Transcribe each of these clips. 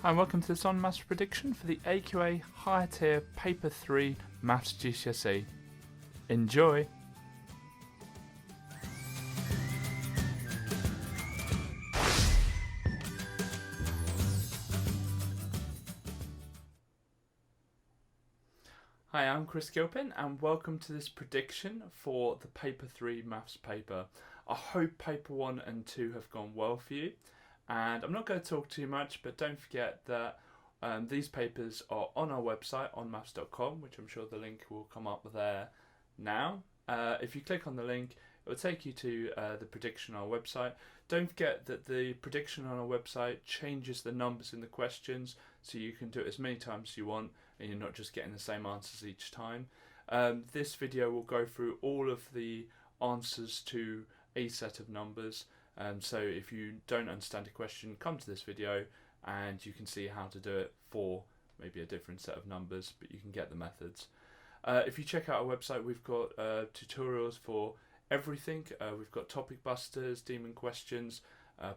Hi and welcome to this on Maths prediction for the AQA Higher Tier Paper 3 Maths GCSE. Enjoy! Hi, I'm Chris Gilpin and welcome to this prediction for the Paper 3 Maths paper. I hope Paper 1 and 2 have gone well for you, and I'm not going to talk too much, but don't forget that these papers are on our website on maths.com, which I'm sure the link will come up there now. If you click on the link, it will take you to the prediction on our website. Don't forget that the prediction on our website changes the numbers in the questions, so you can do it as many times as you want and you're not just getting the same answers each time. This video will go through all of the answers to a set of numbers, so if you don't understand a question, come to this video and you can see how to do it for maybe a different set of numbers, but you can get the methods. If you check out our website, we've got tutorials for everything. We've got topic busters, demon questions,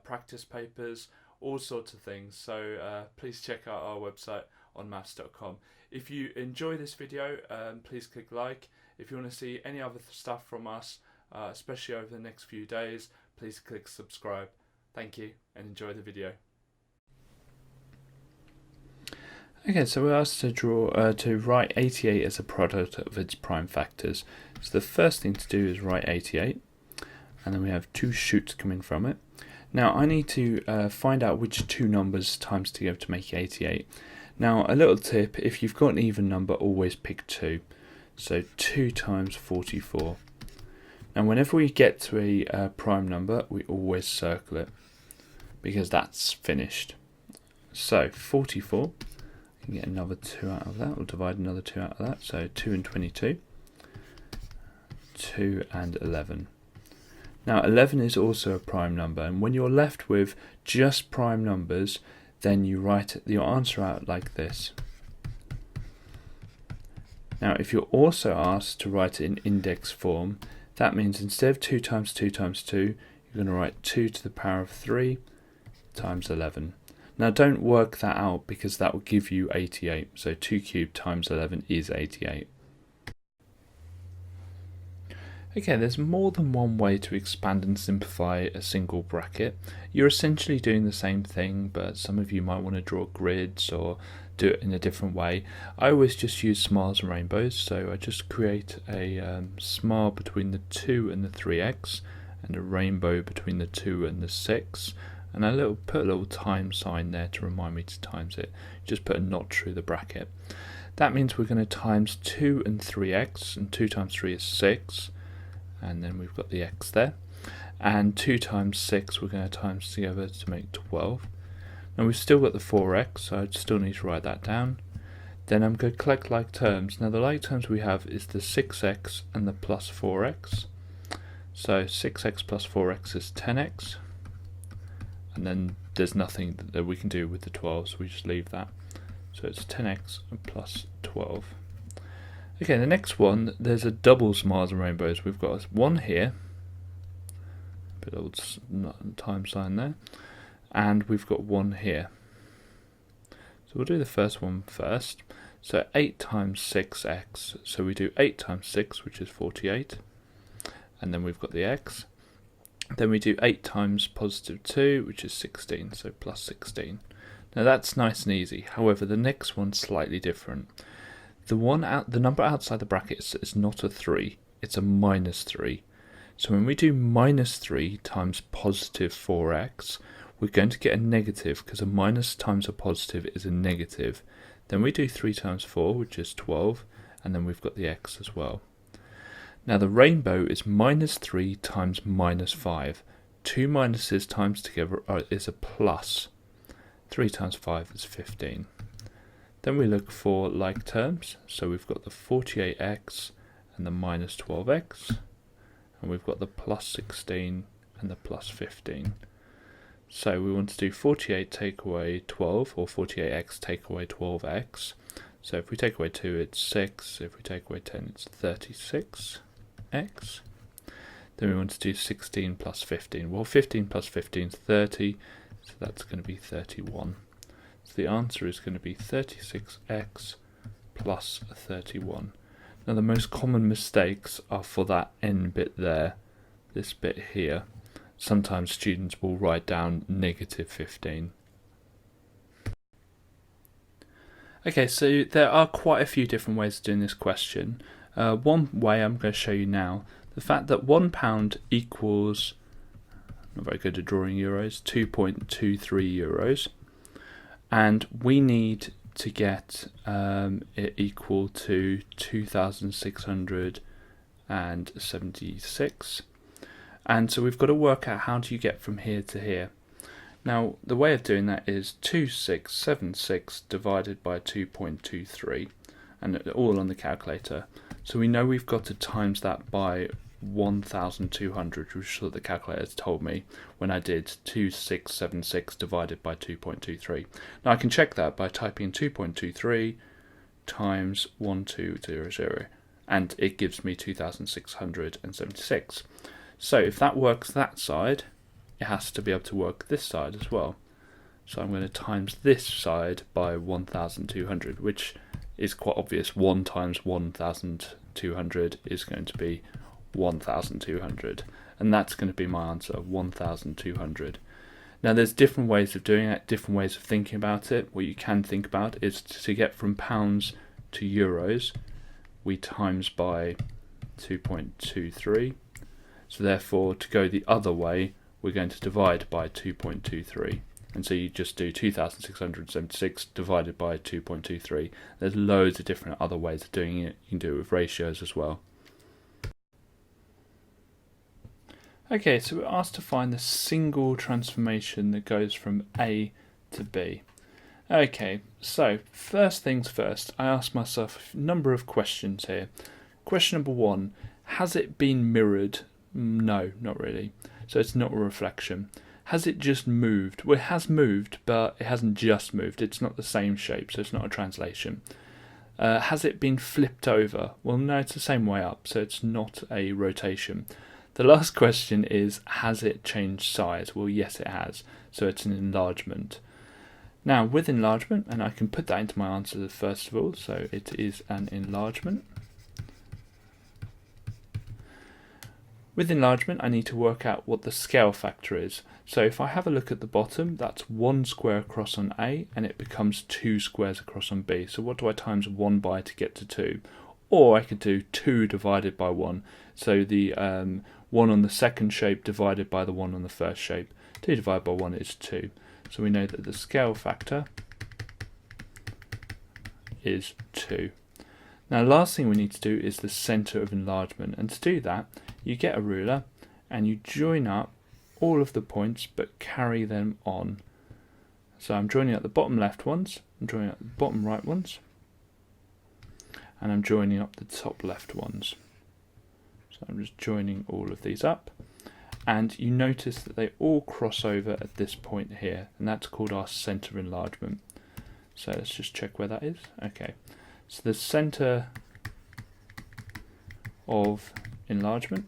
practice papers, all sorts of things. So please check out our website on maths.com. If you enjoy this video, please click like. If you want to see any other stuff from us, especially over the next few days, please click subscribe. Thank you and enjoy the video. Okay, so we're asked to write 88 as a product of its prime factors. So the first thing to do is write 88, and then we have two shoots coming from it. Now I need to find out which two numbers times together to make 88. Now a little tip, if you've got an even number, always pick 2. So 2 times 44. And whenever we get to a prime number, we always circle it, because that's finished. So 44. Can get another 2 out of that. We'll divide another 2 out of that. So 2 and 22. 2 and 11. Now 11 is also a prime number, and when you're left with just prime numbers, then you write your answer out like this. Now if you're also asked to write it in index form, that means instead of 2 times 2 times 2, you're going to write 2 to the power of 3 times 11. Now don't work that out, because that will give you 88. So 2 cubed times 11 is 88. Okay, there's more than one way to expand and simplify a single bracket. You're essentially doing the same thing, but some of you might want to draw grids or do it in a different way. I always just use smiles and rainbows, so I just create a smile between the 2 and the 3x, and a rainbow between the 2 and the 6. And I put a little time sign there to remind me to times it. Just put a notch through the bracket. That means we're going to times 2 and 3x, and 2 times 3 is 6, and then we've got the x there. And 2 times 6 we're going to times together to make 12. Now we've still got the 4x, so I still need to write that down. Then I'm going to collect like terms. Now the like terms we have is the 6x and the plus 4x. So 6x plus 4x is 10x. And then there's nothing that we can do with the 12, so we just leave that. So it's 10x plus 12. Okay, the next one, there's a double smiles and rainbows. We've got one here, put a little time sign there, and we've got one here. So we'll do the first one first. So 8 times 6x, so we do 8 times 6, which is 48, and then we've got the x. Then we do 8 times positive 2, which is 16, so plus 16. Now that's nice and easy. However, the next one's slightly different. The number outside the brackets is not a 3, it's a minus 3. So when we do minus 3 times positive 4x, we're going to get a negative, because a minus times a positive is a negative. Then we do 3 times 4, which is 12, and then we've got the x as well. Now the rainbow is minus 3 times minus 5. 2 minuses times together is a plus. 3 times 5 is 15. Then we look for like terms. So we've got the 48x and the minus 12x. And we've got the plus 16 and the plus 15. So we want to do 48 take away 12, or 48x take away 12x. So if we take away 2, it's 6. If we take away 10, it's 36. X. Then we want to do 16 plus 15. Well, 15 plus 15 is 30, so that's going to be 31. So the answer is going to be 36x plus 31. Now the most common mistakes are for that n bit there, this bit here. Sometimes students will write down negative 15. Okay, so there are quite a few different ways of doing this question. One way I'm going to show you now, the fact that £1 equals, not very good at drawing euros, 2.23 euros, and we need to get it equal to 2,676, and so we've got to work out how do you get from here to here. Now the way of doing that is 2676 divided by 2.23, and all on the calculator. So we know we've got to times that by 1,200, which is what the calculator told me when I did 2676 divided by 2.23. Now I can check that by typing 2.23 times 1200, and it gives me 2,676. So if that works that side, it has to be able to work this side as well. So I'm going to times this side by 1,200, which is quite obvious. 1 times 1,200 is going to be 1,200, and that's going to be my answer, 1,200. Now there's different ways of doing it, different ways of thinking about it. What you can think about is to get from pounds to euros, we times by 2.23. So therefore, to go the other way, we're going to divide by 2.23. And so you just do 2,676 divided by 2.23. There's loads of different other ways of doing it. You can do it with ratios as well. Okay, so we're asked to find the single transformation that goes from A to B. Okay, so first things first, I asked myself a number of questions here. Question number 1, has it been mirrored? No, not really. So it's not a reflection. Has it just moved? Well, it has moved, but it hasn't just moved. It's not the same shape, so it's not a translation. Has it been flipped over? Well, no, it's the same way up, so it's not a rotation. The last question is, has it changed size? Well, yes, it has. So it's an enlargement. Now, with enlargement, and I can put that into my answer first of all, so it is an enlargement. With enlargement, I need to work out what the scale factor is. So if I have a look at the bottom, that's 1 square across on A, and it becomes 2 squares across on B. So what do I times 1 by to get to 2? Or I could do 2 divided by 1. So the 1 on the second shape divided by the 1 on the first shape. 2 divided by 1 is 2. So we know that the scale factor is 2. Now, last thing we need to do is the centre of enlargement. And to do that, you get a ruler and you join up all of the points but carry them on. So I'm joining up the bottom left ones, I'm joining up the bottom right ones, and I'm joining up the top left ones. So I'm just joining all of these up, and you notice that they all cross over at this point here, and that's called our centre of enlargement. So let's just check where that is. Okay, so the centre of enlargement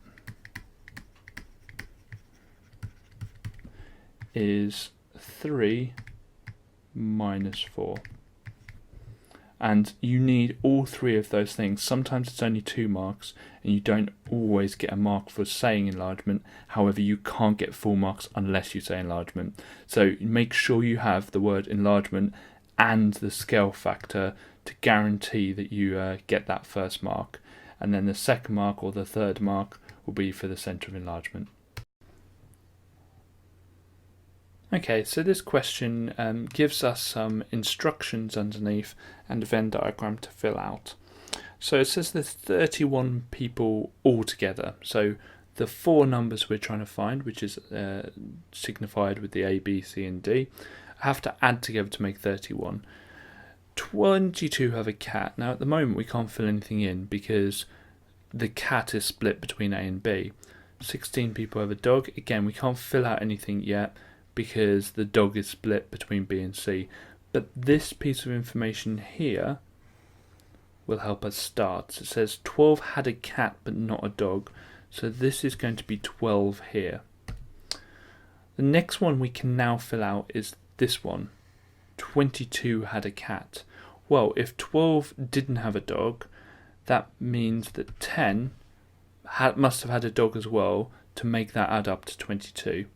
is 3 minus 4. And you need all three of those things. Sometimes it's only 2 marks, and you don't always get a mark for saying enlargement. However, you can't get full marks unless you say enlargement. So make sure you have the word enlargement and the scale factor to guarantee that you get that first mark. And then the second mark or the third mark will be for the centre of enlargement. Okay, so this question gives us some instructions underneath and a Venn diagram to fill out. So it says there's 31 people altogether. So the 4 numbers we're trying to find, which is signified with the A, B, C and D, have to add together to make 31. 22 have a cat. Now at the moment we can't fill anything in because the cat is split between A and B. 16 people have a dog. Again, we can't fill out anything yet because the dog is split between B and C. But this piece of information here will help us start. So it says 12 had a cat but not a dog. So this is going to be 12 here. The next one we can now fill out is this one. 22 had a cat. Well, if 12 didn't have a dog, that means that 10 must have had a dog as well to make that add up to 22.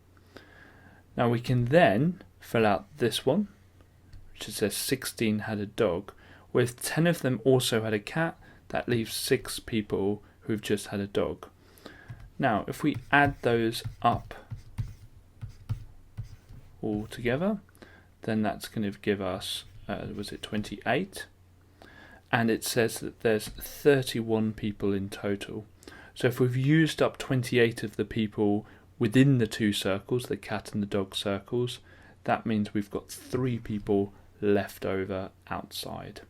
Now we can then fill out this one, which says 16 had a dog. Well, if 10 of them also had a cat, that leaves 6 people who've just had a dog. Now, if we add those up all together, then that's going to give us, was it 28? And it says that there's 31 people in total. So if we've used up 28 of the people within the 2 circles, the cat and the dog circles, that means we've got 3 people left over outside.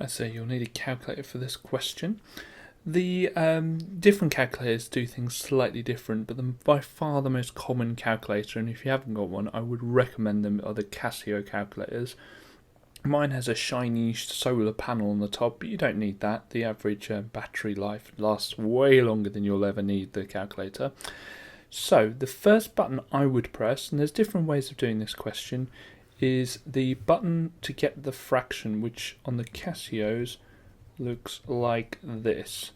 So you'll need a calculator for this question. The different calculators do things slightly different, but by far the most common calculator, and if you haven't got one, I would recommend them, are the Casio calculators. Mine has a shiny solar panel on the top, but you don't need that. The average battery life lasts way longer than you'll ever need the calculator. So the first button I would press, and there's different ways of doing this question, is the button to get the fraction, which on the Casios looks like this.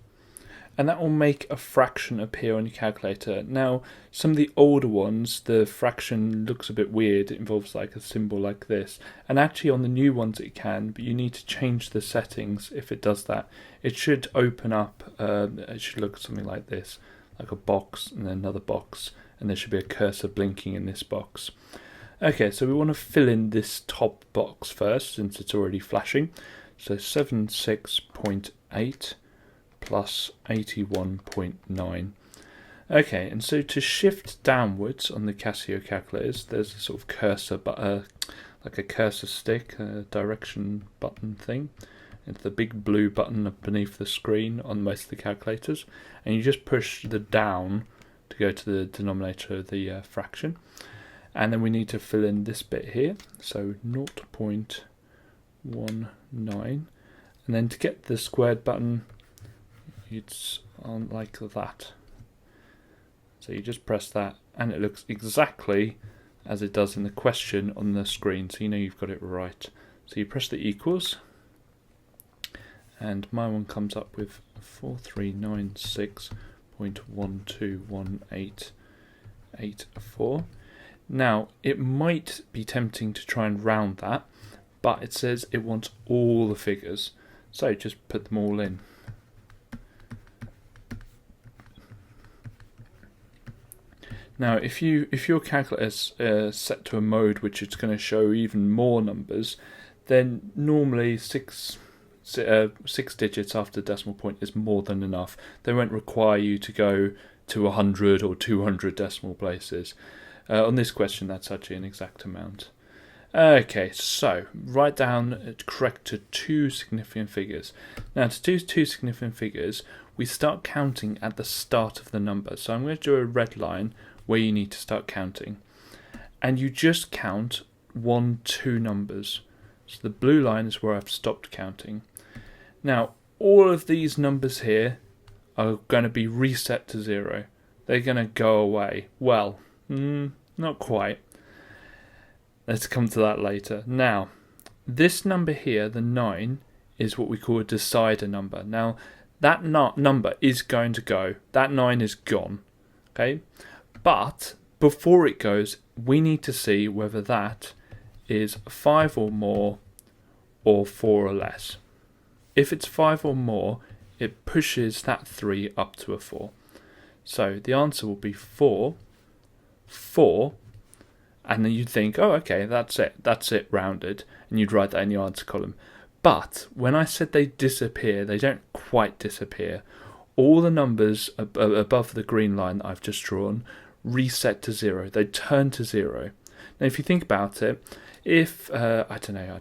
And that will make a fraction appear on your calculator. Now, some of the older ones, the fraction looks a bit weird. It involves like a symbol like this. And actually on the new ones it can, but you need to change the settings if it does that. It should open up, it should look something like this, like a box and then another box, and there should be a cursor blinking in this box. Okay, so we want to fill in this top box first, since it's already flashing. So 76.8 plus 81.9. Okay, and so to shift downwards on the Casio calculators, there's a sort of cursor, like a cursor stick, a direction button thing. It's the big blue button beneath the screen on most of the calculators, and you just push the down to go to the denominator of the fraction. And then we need to fill in this bit here, so 0.19, and then to get the squared button, it's on like that. So you just press that, and it looks exactly as it does in the question on the screen, so you know you've got it right. So you press the equals, and my one comes up with 4396.121884. Now, it might be tempting to try and round that, but it says it wants all the figures, so just put them all in. Now, if your calculator is set to a mode which is going to show even more numbers, then normally six digits after the decimal point is more than enough. They won't require you to go to 100 or 200 decimal places. On this question, that's actually an exact amount. Okay, so write down correct to 2 significant figures. Now, to do 2 significant figures, we start counting at the start of the number. So I'm going to do a red line where you need to start counting. And you just count 1, 2 numbers. So the blue line is where I've stopped counting. Now, all of these numbers here are going to be reset to 0. They're going to go away. Well, not quite. Let's come to that later. Now, this number here, the 9, is what we call a decider number. Now, that number is going to go. That 9 is gone. Okay? But before it goes, we need to see whether that is 5 or more or 4 or less. If it's 5 or more, it pushes that 3 up to a 4. So the answer will be 4, and then you'd think, oh, okay, that's it, rounded, and you'd write that in the answer column. But when I said they disappear, they don't quite disappear. All the numbers above the green line that I've just drawn reset to 0. They turn to 0. Now, if you think about it, if I don't know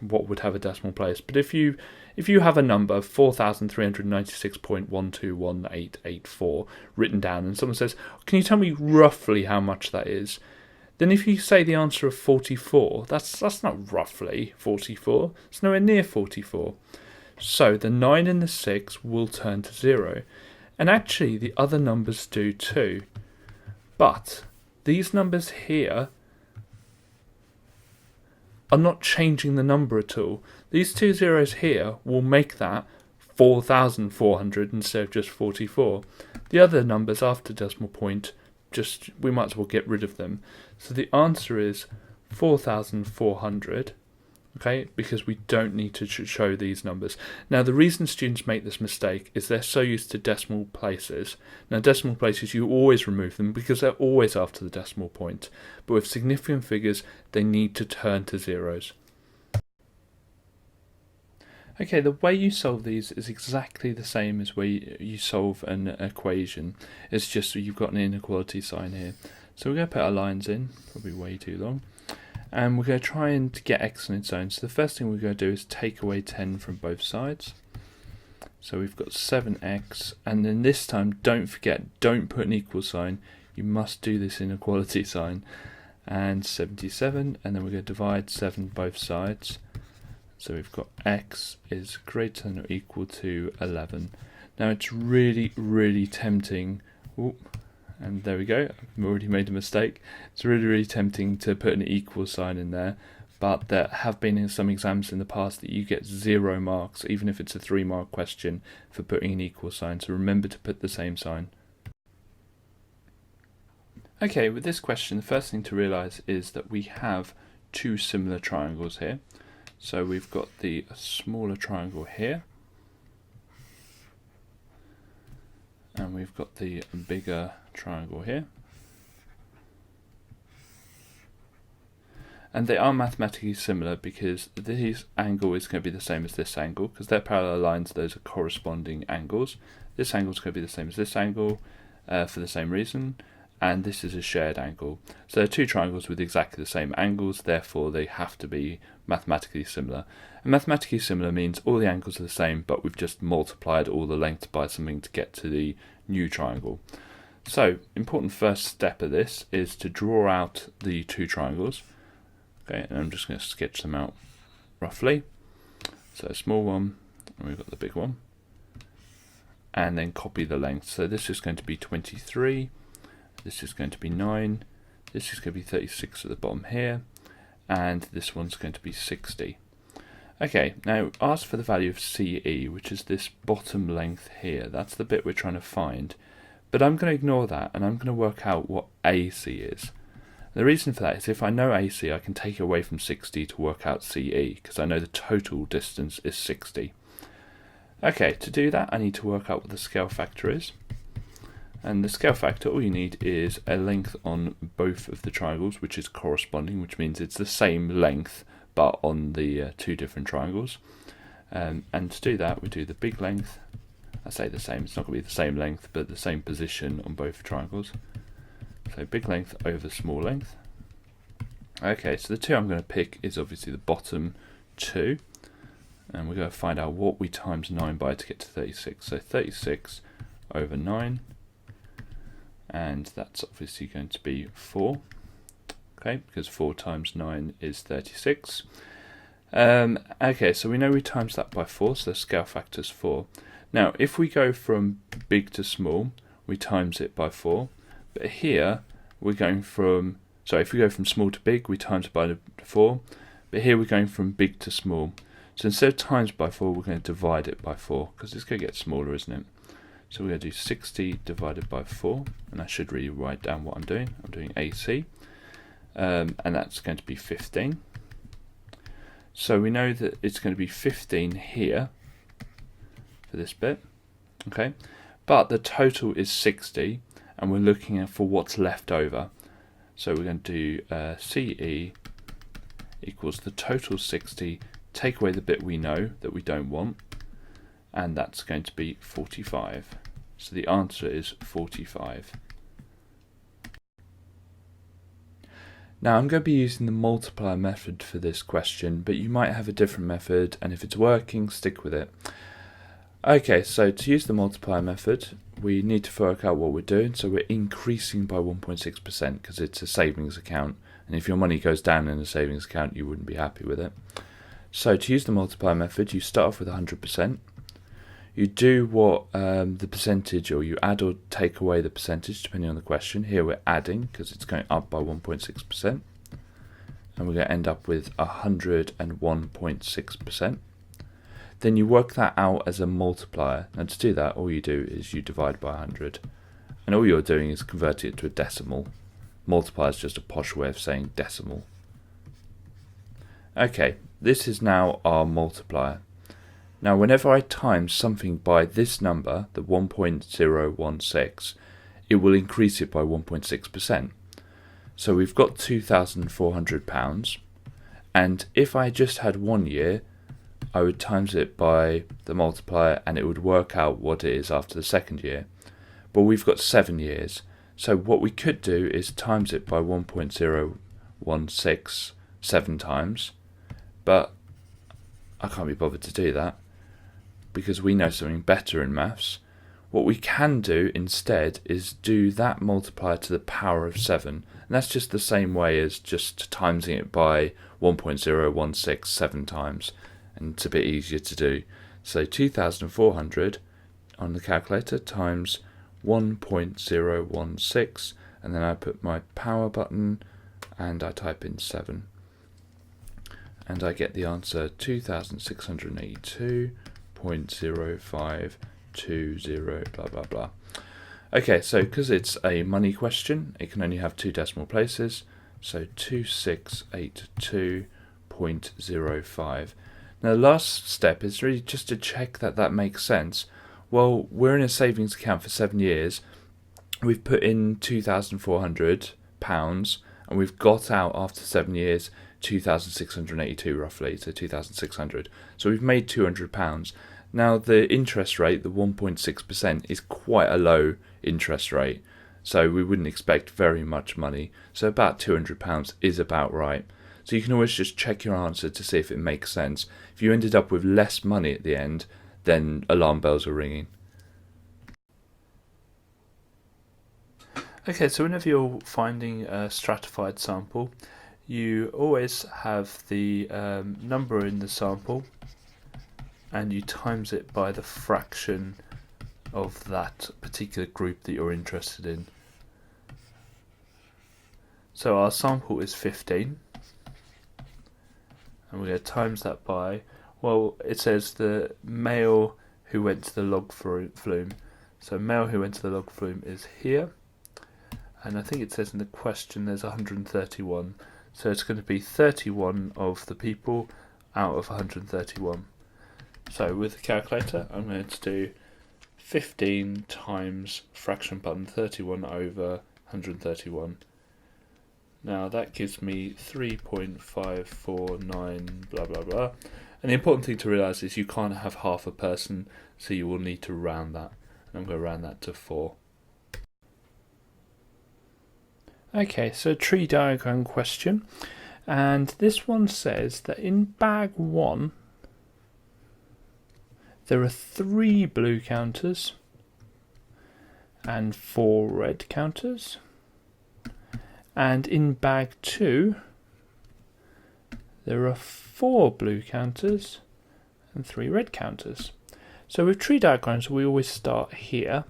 what would have a decimal place, but if you have a number 4,396.121884 written down, and someone says, "Can you tell me roughly how much that is?" Then if you say the answer of 44, that's not roughly 44. It's nowhere near 44. So the 9 and the 6 will turn to 0, and actually the other numbers do too. But these numbers here are not changing the number at all. These two zeros here will make that 4,400 instead of just 44. The other numbers after decimal point, we might as well get rid of them. So the answer is 4,400. Okay, because we don't need to show these numbers. Now, the reason students make this mistake is they're so used to decimal places. Now, decimal places, you always remove them because they're always after the decimal point. But with significant figures, they need to turn to zeros. Okay, the way you solve these is exactly the same as way you solve an equation. It's just you've got an inequality sign here. So we're going to put our lines in, probably way too long. And we're going to try and get x on its own. So the first thing we're going to do is take away 10 from both sides. So we've got 7x, and then this time, don't forget, don't put an equal sign. You must do this inequality sign. And 77, and then we're going to divide 7 both sides. So we've got x is greater than or equal to 11. Now it's really, really tempting. And there we go, I've already made a mistake. It's really, really tempting to put an equal sign in there, but there have been in some exams in the past that you get 0 marks, even if it's a 3-mark question, for putting an equal sign, so remember to put the same sign. Okay, with this question, the first thing to realise is that we have two similar triangles here. So we've got the smaller triangle here, and we've got the bigger triangle here, and they are mathematically similar because this angle is going to be the same as this angle because they're parallel lines. Those are corresponding angles. This angle is going to be the same as this angle for the same reason, and this is a shared angle. So there are two triangles with exactly the same angles, therefore they have to be mathematically similar. And mathematically similar means all the angles are the same, but we've just multiplied all the length by something to get to the new triangle. So, important first step of this is to draw out the two triangles. Okay, and I'm just going to sketch them out roughly. So a small one, and we've got the big one. And then copy the length. So this is going to be 23, this is going to be 9, this is going to be 36 at the bottom here, and this one's going to be 60. Okay, now ask for the value of CE, which is this bottom length here. That's the bit we're trying to find. But I'm going to ignore that, and I'm going to work out what AC is. The reason for that is if I know AC, I can take away from 60 to work out CE, because I know the total distance is 60. Okay, to do that, I need to work out what the scale factor is. And the scale factor, all you need is a length on both of the triangles, which is corresponding, which means it's the same length, but on the two different triangles. And to do that, we do the big length. I say the same, it's not going to be the same length, but the same position on both triangles. So big length over small length. Okay, so the two I'm going to pick is obviously the bottom two. And we're going to find out what we times 9 by to get to 36. So 36 over 9. And that's obviously going to be 4. Okay, because 4 times 9 is 36. Okay, so we know we times that by 4, so the scale factor is 4. Now, if we go from big to small, we times it by 4. But here, we're going from, if we go from small to big, we times it by 4. But here we're going from big to small. So instead of times by 4, we're going to divide it by 4, because it's going to get smaller, isn't it? So we're going to do 60 divided by 4, and I should really write down what I'm doing. I'm doing AC, and that's going to be 15. So we know that it's going to be 15 here, for this bit, okay? But the total is 60, and we're looking for what's left over. So we're going to do CE equals the total 60, take away the bit we know that we don't want, and that's going to be 45. So the answer is 45. Now I'm going to be using the multiplier method for this question, but you might have a different method, and if it's working, stick with it. Okay, so to use the multiplier method, we need to work out what we're doing. So we're increasing by 1.6% because it's a savings account, and if your money goes down in a savings account, you wouldn't be happy with it. So to use the multiplier method, you start off with 100%, you do what the percentage, or you add or take away the percentage depending on the question. Here we're adding because it's going up by 1.6%, and we're going to end up with 101.6%. Then you work that out as a multiplier. Now to do that, all you do is you divide by 100, and all you're doing is converting it to a decimal. Multiplier is just a posh way of saying decimal. Okay, this is now our multiplier. Now whenever I times something by this number, the 1.016, it will increase it by 1.6%. So we've got £2,400, and if I just had 1 year, I would times it by the multiplier and it would work out what it is after the second year. But we've got 7 years, so what we could do is times it by 1.016 7 times, but I can't be bothered to do that because we know something better in maths. What we can do instead is do that multiplier to the power of 7, and that's just the same way as just timesing it by 1.016 7 times, and it's a bit easier to do. So 2,400 on the calculator times 1.016, and then I put my power button and I type in 7, and I get the answer 2,682.0520 blah blah blah. Okay, so because it's a money question, it can only have 2 decimal places, so 2682.05. Now the last step is really just to check that that makes sense. Well, we're in a savings account for 7 years, we've put in £2,400 and we've got out after 7 years 2,682 roughly, so 2,600. So we've made £200. Now the interest rate, the 1.6%, is quite a low interest rate, so we wouldn't expect very much money. So about £200 is about right. So you can always just check your answer to see if it makes sense. If you ended up with less money at the end, then alarm bells are ringing. Okay, so whenever you're finding a stratified sample, you always have the number in the sample and you times it by the fraction of that particular group that you're interested in. So our sample is 15, and we're going to times that by, well, it says the male who went to the log flume. So male who went to the log flume is here, and I think it says in the question there's 131. So it's going to be 31 of the people out of 131. So with the calculator, I'm going to do 15 times fraction button 31 over 131. Now that gives me 3.549 blah blah blah. And the important thing to realise is you can't have half a person, so you will need to round that. And I'm going to round that to 4. Okay, so tree diagram question, and this one says that in bag 1 there are 3 blue counters and 4 red counters, and in bag 2 there are 4 blue counters and 3 red counters. So with tree diagrams we always start here.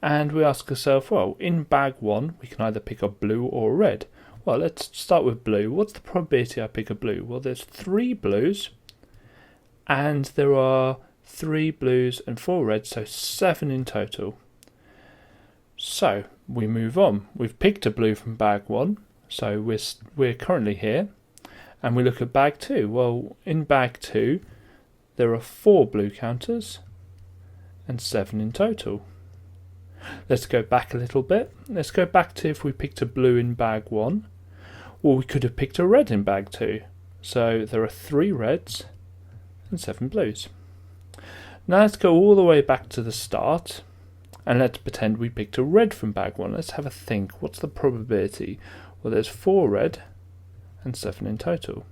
And we ask ourselves, well, in bag 1, we can either pick a blue or a red. Well, let's start with blue. What's the probability I pick a blue? Well, there's 3 blues, and there are 3 blues and 4 reds, so 7 in total. So, we move on. We've picked a blue from bag 1, so we're currently here. And we look at bag 2. Well, in bag 2, there are 4 blue counters and 7 in total. Let's go back a little bit. Let's go back to if we picked a blue in bag 1. Well, we could have picked a red in bag 2. So there are 3 reds and 7 blues. Now let's go all the way back to the start. And let's pretend we picked a red from bag 1. Let's have a think. What's the probability? Well, there's 4 red and 7 in total.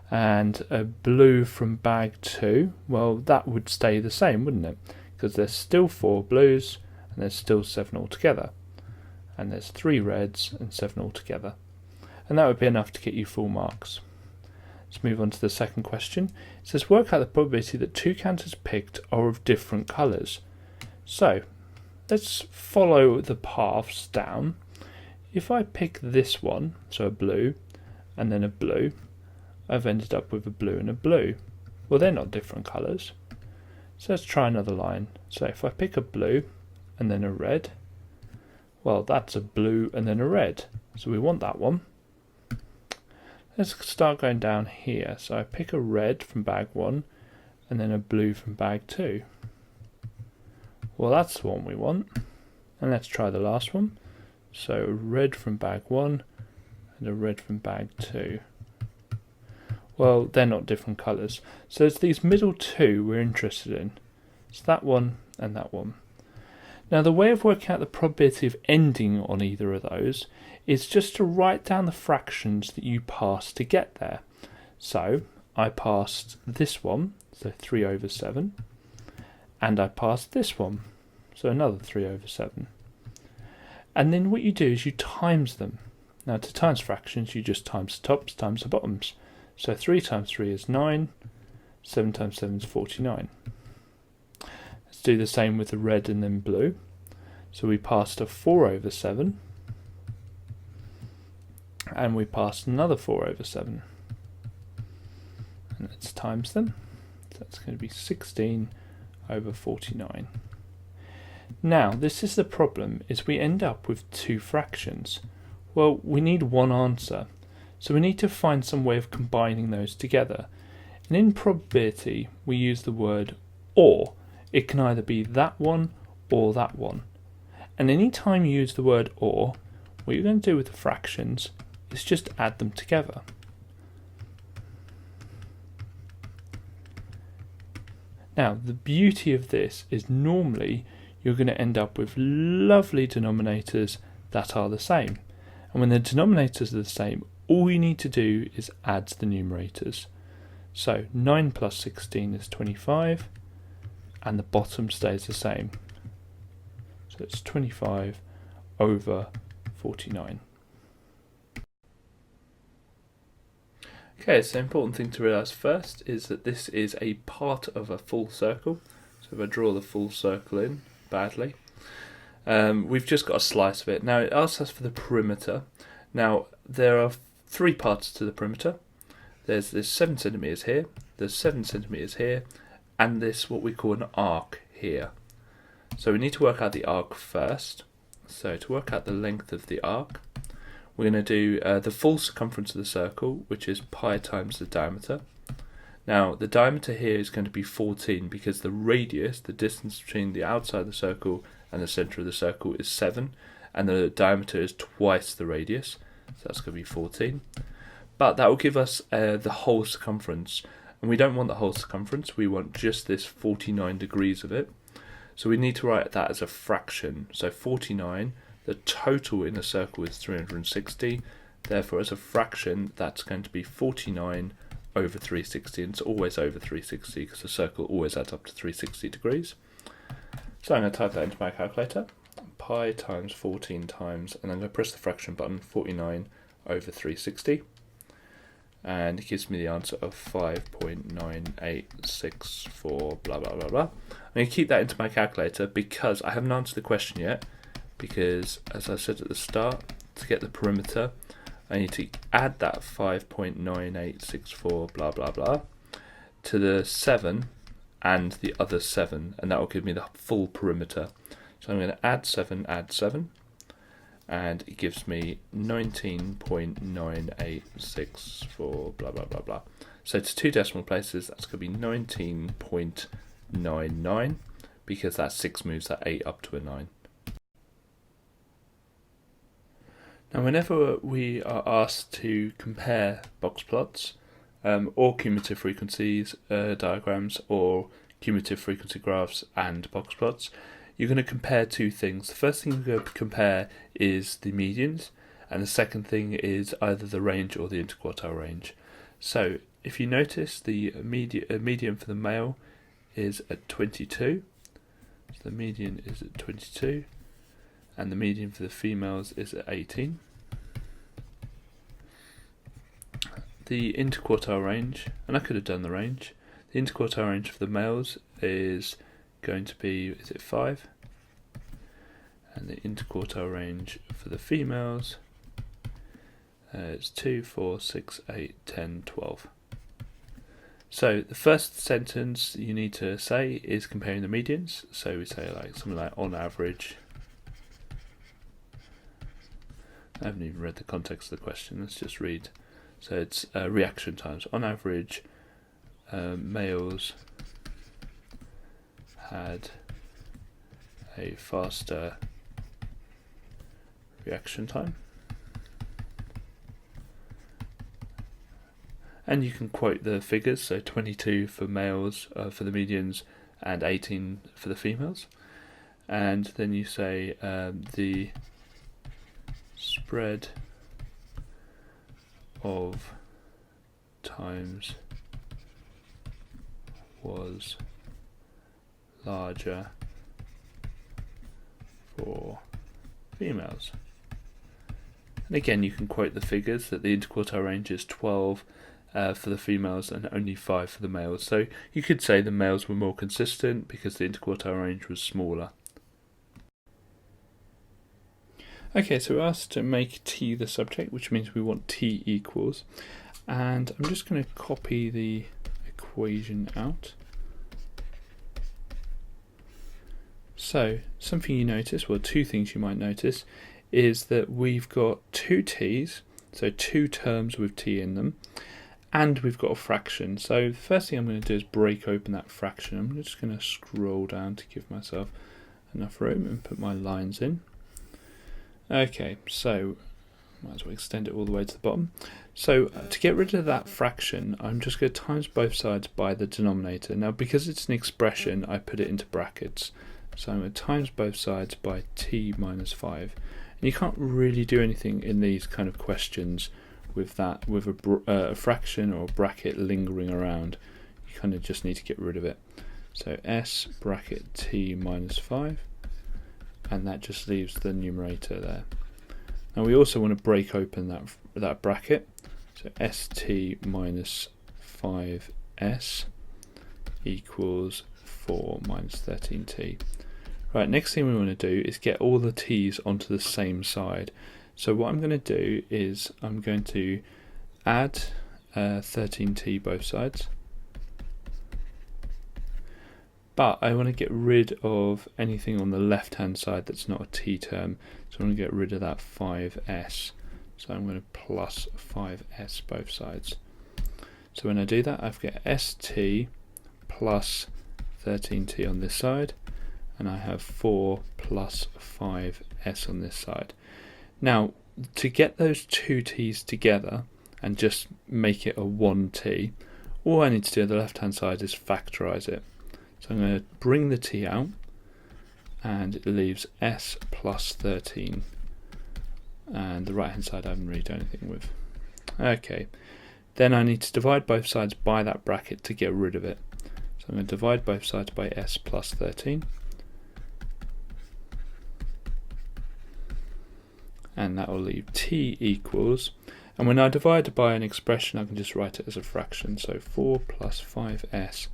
And a blue from bag 2. Well, that would stay the same, wouldn't it? Because there's still 4 blues. And there's still 7 altogether, and there's 3 reds and 7 altogether, and that would be enough to get you full marks. Let's move on to the second question. It says work out the probability that two counters picked are of different colours. So let's follow the paths down. If I pick this one, so a blue, and then a blue, I've ended up with a blue and a blue. Well, they're not different colours. So let's try another line. So if I pick a blue and then a red, well, that's a blue and then a red. So we want that one. Let's start going down here. So I pick a red from bag 1 and then a blue from bag 2. Well, that's the one we want. And let's try the last one. So a red from bag 1 and a red from bag 2. Well, they're not different colours. So it's these middle two we're interested in. It's that one and that one. Now the way of working out the probability of ending on either of those is just to write down the fractions that you passed to get there. So I passed this one, so 3 over 7, and I passed this one, so another 3 over 7. And then what you do is you times them. Now to times fractions you just times the tops times the bottoms. So 3 times 3 is 9, 7 times 7 is 49. Let's do the same with the red and then blue. So we passed a 4 over 7, and we passed another 4 over 7. And let's times them. So that's going to be 16 over 49. Now, this is the problem, is we end up with two fractions. Well, we need one answer. So we need to find some way of combining those together. And in probability, we use the word or. It can either be that one or that one. And any time you use the word or, what you're going to do with the fractions is just add them together. Now, the beauty of this is normally you're going to end up with lovely denominators that are the same. And when the denominators are the same, all you need to do is add the numerators. So 9 plus 16 is 25, and the bottom stays the same. So it's 25 over 49. Okay, so the important thing to realise first is that this is a part of a full circle. So if I draw the full circle in badly, we've just got a slice of it. Now it asks us for the perimeter. Now there are three parts to the perimeter. There's this 7 centimetres here, there's 7 centimetres here, and this what we call an arc here. So we need to work out the arc first. So to work out the length of the arc, we're going to do the full circumference of the circle, which is pi times the diameter. Now the diameter here is going to be 14 because the radius, the distance between the outside of the circle and the centre of the circle is 7, and the diameter is twice the radius. So that's going to be 14. But that will give us the whole circumference. And we don't want the whole circumference, we want just this 49 degrees of it. So we need to write that as a fraction. So 49, the total in a circle is 360. Therefore, as a fraction, that's going to be 49 over 360. And it's always over 360 because the circle always adds up to 360 degrees. So I'm going to type that into my calculator. Pi times 14 times, and I'm going to press the fraction button, 49 over 360. And it gives me the answer of 5.9864 blah blah blah blah. I'm going to keep that into my calculator because I haven't answered the question yet, because as I said at the start, to get the perimeter I need to add that 5.9864 blah blah blah to the 7 and the other 7, and that will give me the full perimeter. So I'm going to add 7, and it gives me 19.9864 blah blah blah blah. So to two decimal places, that's going to be 19.99 because that 6 moves that 8 up to a 9. Now whenever we are asked to compare box plots or cumulative frequencies diagrams or cumulative frequency graphs and box plots, you're going to compare two things. The first thing you're going to compare is the medians, and the second thing is either the range or the interquartile range. So if you notice, the median for the male is at 22, so the median is at 22, and the median for the females is at 18. the interquartile range, and I could have done the range, the interquartile range for the males is going to be, is it 5? And the interquartile range for the females is 2, 4, 6, 8, 10, 12. So the first sentence you need to say is comparing the medians. So we say like something like on average. I haven't even read the context of the question, let's just read. So it's reaction times. On average, males had a faster reaction time. And you can quote the figures, so 22 for males for the medians and 18 for the females. And then you say the spread of times was larger for females. And again, you can quote the figures that the interquartile range is 12 for the females and only 5 for the males. So you could say the males were more consistent because the interquartile range was smaller. Okay, so we're asked to make t the subject, which means we want t equals. And I'm just going to copy the equation out. So something you notice, well, two things you might notice, is that we've got two t's, so two terms with t in them, and we've got a fraction. So the first thing I'm going to do is break open that fraction. I'm just going to scroll down to give myself enough room and put my lines in. Okay, so might as well extend it all the way to the bottom. So to get rid of that fraction, I'm just going to times both sides by the denominator. Now because it's an expression, I put it into brackets. So I'm going to times both sides by t minus 5. And you can't really do anything in these kind of questions with that, with a fraction or a bracket lingering around. You kind of just need to get rid of it. So s bracket t minus 5. And that just leaves the numerator there. Now we also want to break open that bracket. So st minus 5s equals 4 minus 13t. Right, next thing we want to do is get all the t's onto the same side. So what I'm going to do is I'm going to add 13t both sides. But I want to get rid of anything on the left hand side that's not a t term. So I want to get rid of that 5s. So I'm going to plus 5s both sides. So when I do that, I've got st plus 13t on this side, and I have 4 plus 5s on this side. Now, to get those two t's together and just make it a 1t, all I need to do on the left hand side is factorise it. So I'm going to bring the t out, and it leaves s plus 13, and the right hand side I haven't really done anything with. Okay, then I need to divide both sides by that bracket to get rid of it. So I'm going to divide both sides by s plus 13, and that will leave t equals, and when I divide by an expression I can just write it as a fraction, so 4 plus 5s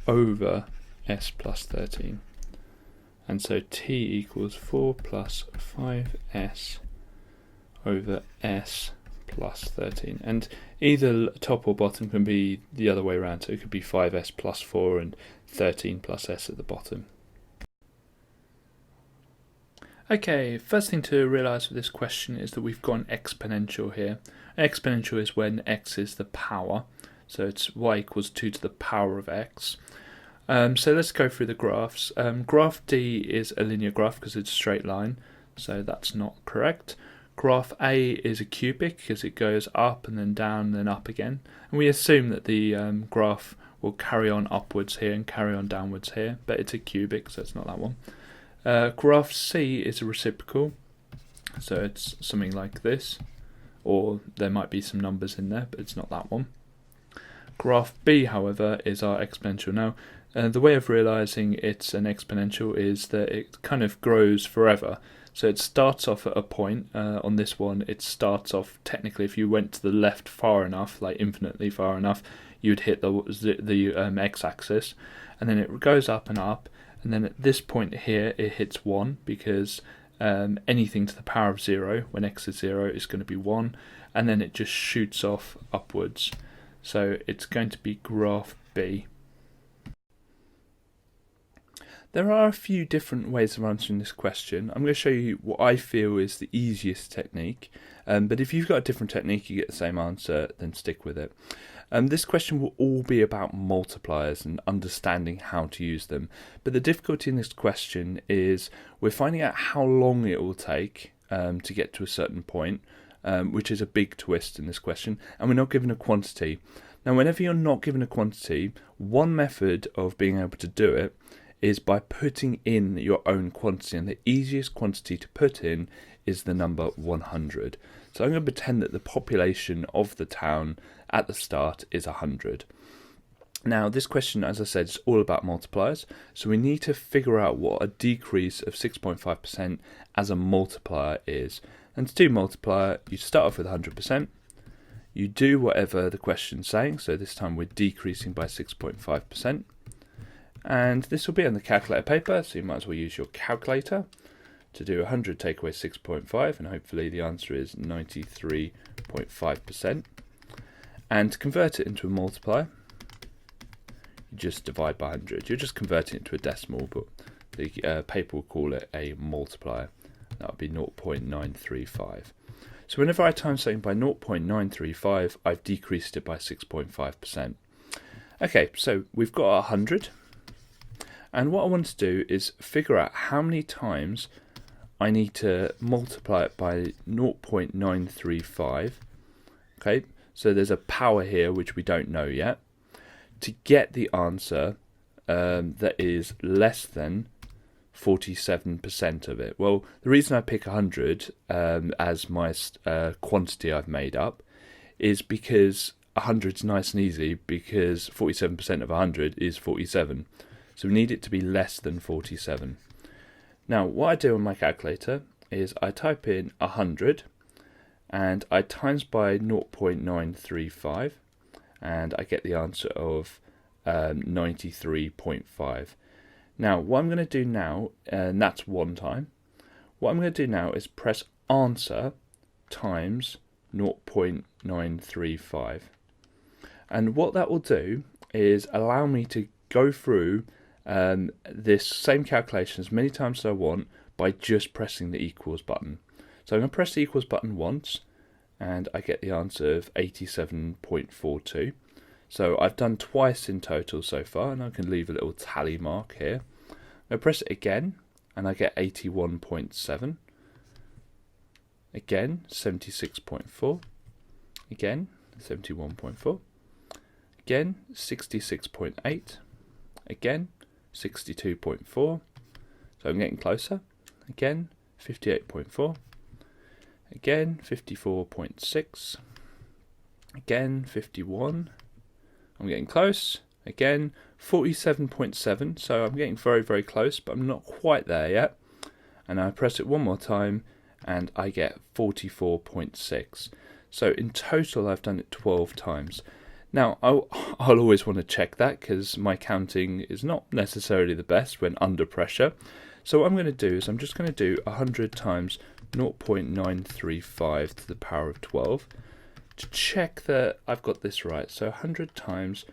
over s plus 13, and so t equals 4 plus 5s over s plus 13, and either top or bottom can be the other way around, so it could be 5s plus 4 and 13 plus s at the bottom. Okay, first thing to realise with this question is that we've got an exponential here. An exponential is when x is the power, so it's y equals 2 to the power of x. So let's go through the graphs. Graph D is a linear graph because it's a straight line, so that's not correct. Graph A is a cubic because it goes up and then down and then up again. And we assume that the graph will carry on upwards here and carry on downwards here, but it's a cubic, so it's not that one. Graph C is a reciprocal, so it's something like this, or there might be some numbers in there, but it's not that one. Graph B, however, is our exponential. Now, the way of realising it's an exponential is that it kind of grows forever. So it starts off at a point. On this one, it starts off, technically, if you went to the left far enough, like infinitely far enough, you'd hit the x-axis, and then it goes up and up, and then at this point here it hits 1, because anything to the power of 0 when x is 0 is going to be 1, and then it just shoots off upwards. So it's going to be graph B. There are a few different ways of answering this question. I'm going to show you what I feel is the easiest technique, but if you've got a different technique you get the same answer, then stick with it. This question will all be about multipliers and understanding how to use them, but the difficulty in this question is we're finding out how long it will take to get to a certain point, which is a big twist in this question, and we're not given a quantity. Now, whenever you're not given a quantity, one method of being able to do it is by putting in your own quantity, and the easiest quantity to put in is the number 100. So I'm going to pretend that the population of the town at the start is 100. Now, this question, as I said, is all about multipliers, so we need to figure out what a decrease of 6.5% as a multiplier is. And to do multiplier, you start off with 100%, you do whatever the question's saying, so this time we're decreasing by 6.5%, and this will be on the calculator paper, so you might as well use your calculator to do 100 take away 6.5, and hopefully the answer is 93.5%. And to convert it into a multiplier, you just divide by 100. You're just converting it to a decimal, but the paper will call it a multiplier. That would be 0.935. So whenever I times something by 0.935, I've decreased it by 6.5%. Okay, so we've got 100. And what I want to do is figure out how many times I need to multiply it by 0.935. Okay, so there's a power here which we don't know yet, to get the answer that is less than 47% of it. Well, the reason I pick 100 as my quantity I've made up is because 100 is nice and easy, because 47% of 100 is 47. So we need it to be less than 47. Now, what I do on my calculator is I type in 100 and I times by 0.935 and I get the answer of 93.5. Now, what I'm going to do now, and that's one time, what I'm going to do now is press answer times 0.935. And what that will do is allow me to go through this same calculation as many times as I want by just pressing the equals button. So I'm going to press the equals button once and I get the answer of 87.42. So I've done twice in total so far, and I can leave a little tally mark here. I press it again and I get 81.7. Again, 76.4. Again, 71.4. Again, 66.8. Again, 62.4. So I'm getting closer. Again, 58.4. Again, 54.6. Again, 51. I'm getting close. Again, 47.7. So I'm getting very, very close, but I'm not quite there yet. And I press it one more time and I get 44.6. So in total, I've done it 12 times. Now, I'll always want to check that because my counting is not necessarily the best when under pressure. So what I'm going to do is I'm just going to do 100 times 0.935 to the power of 12 to check that I've got this right. So 100 times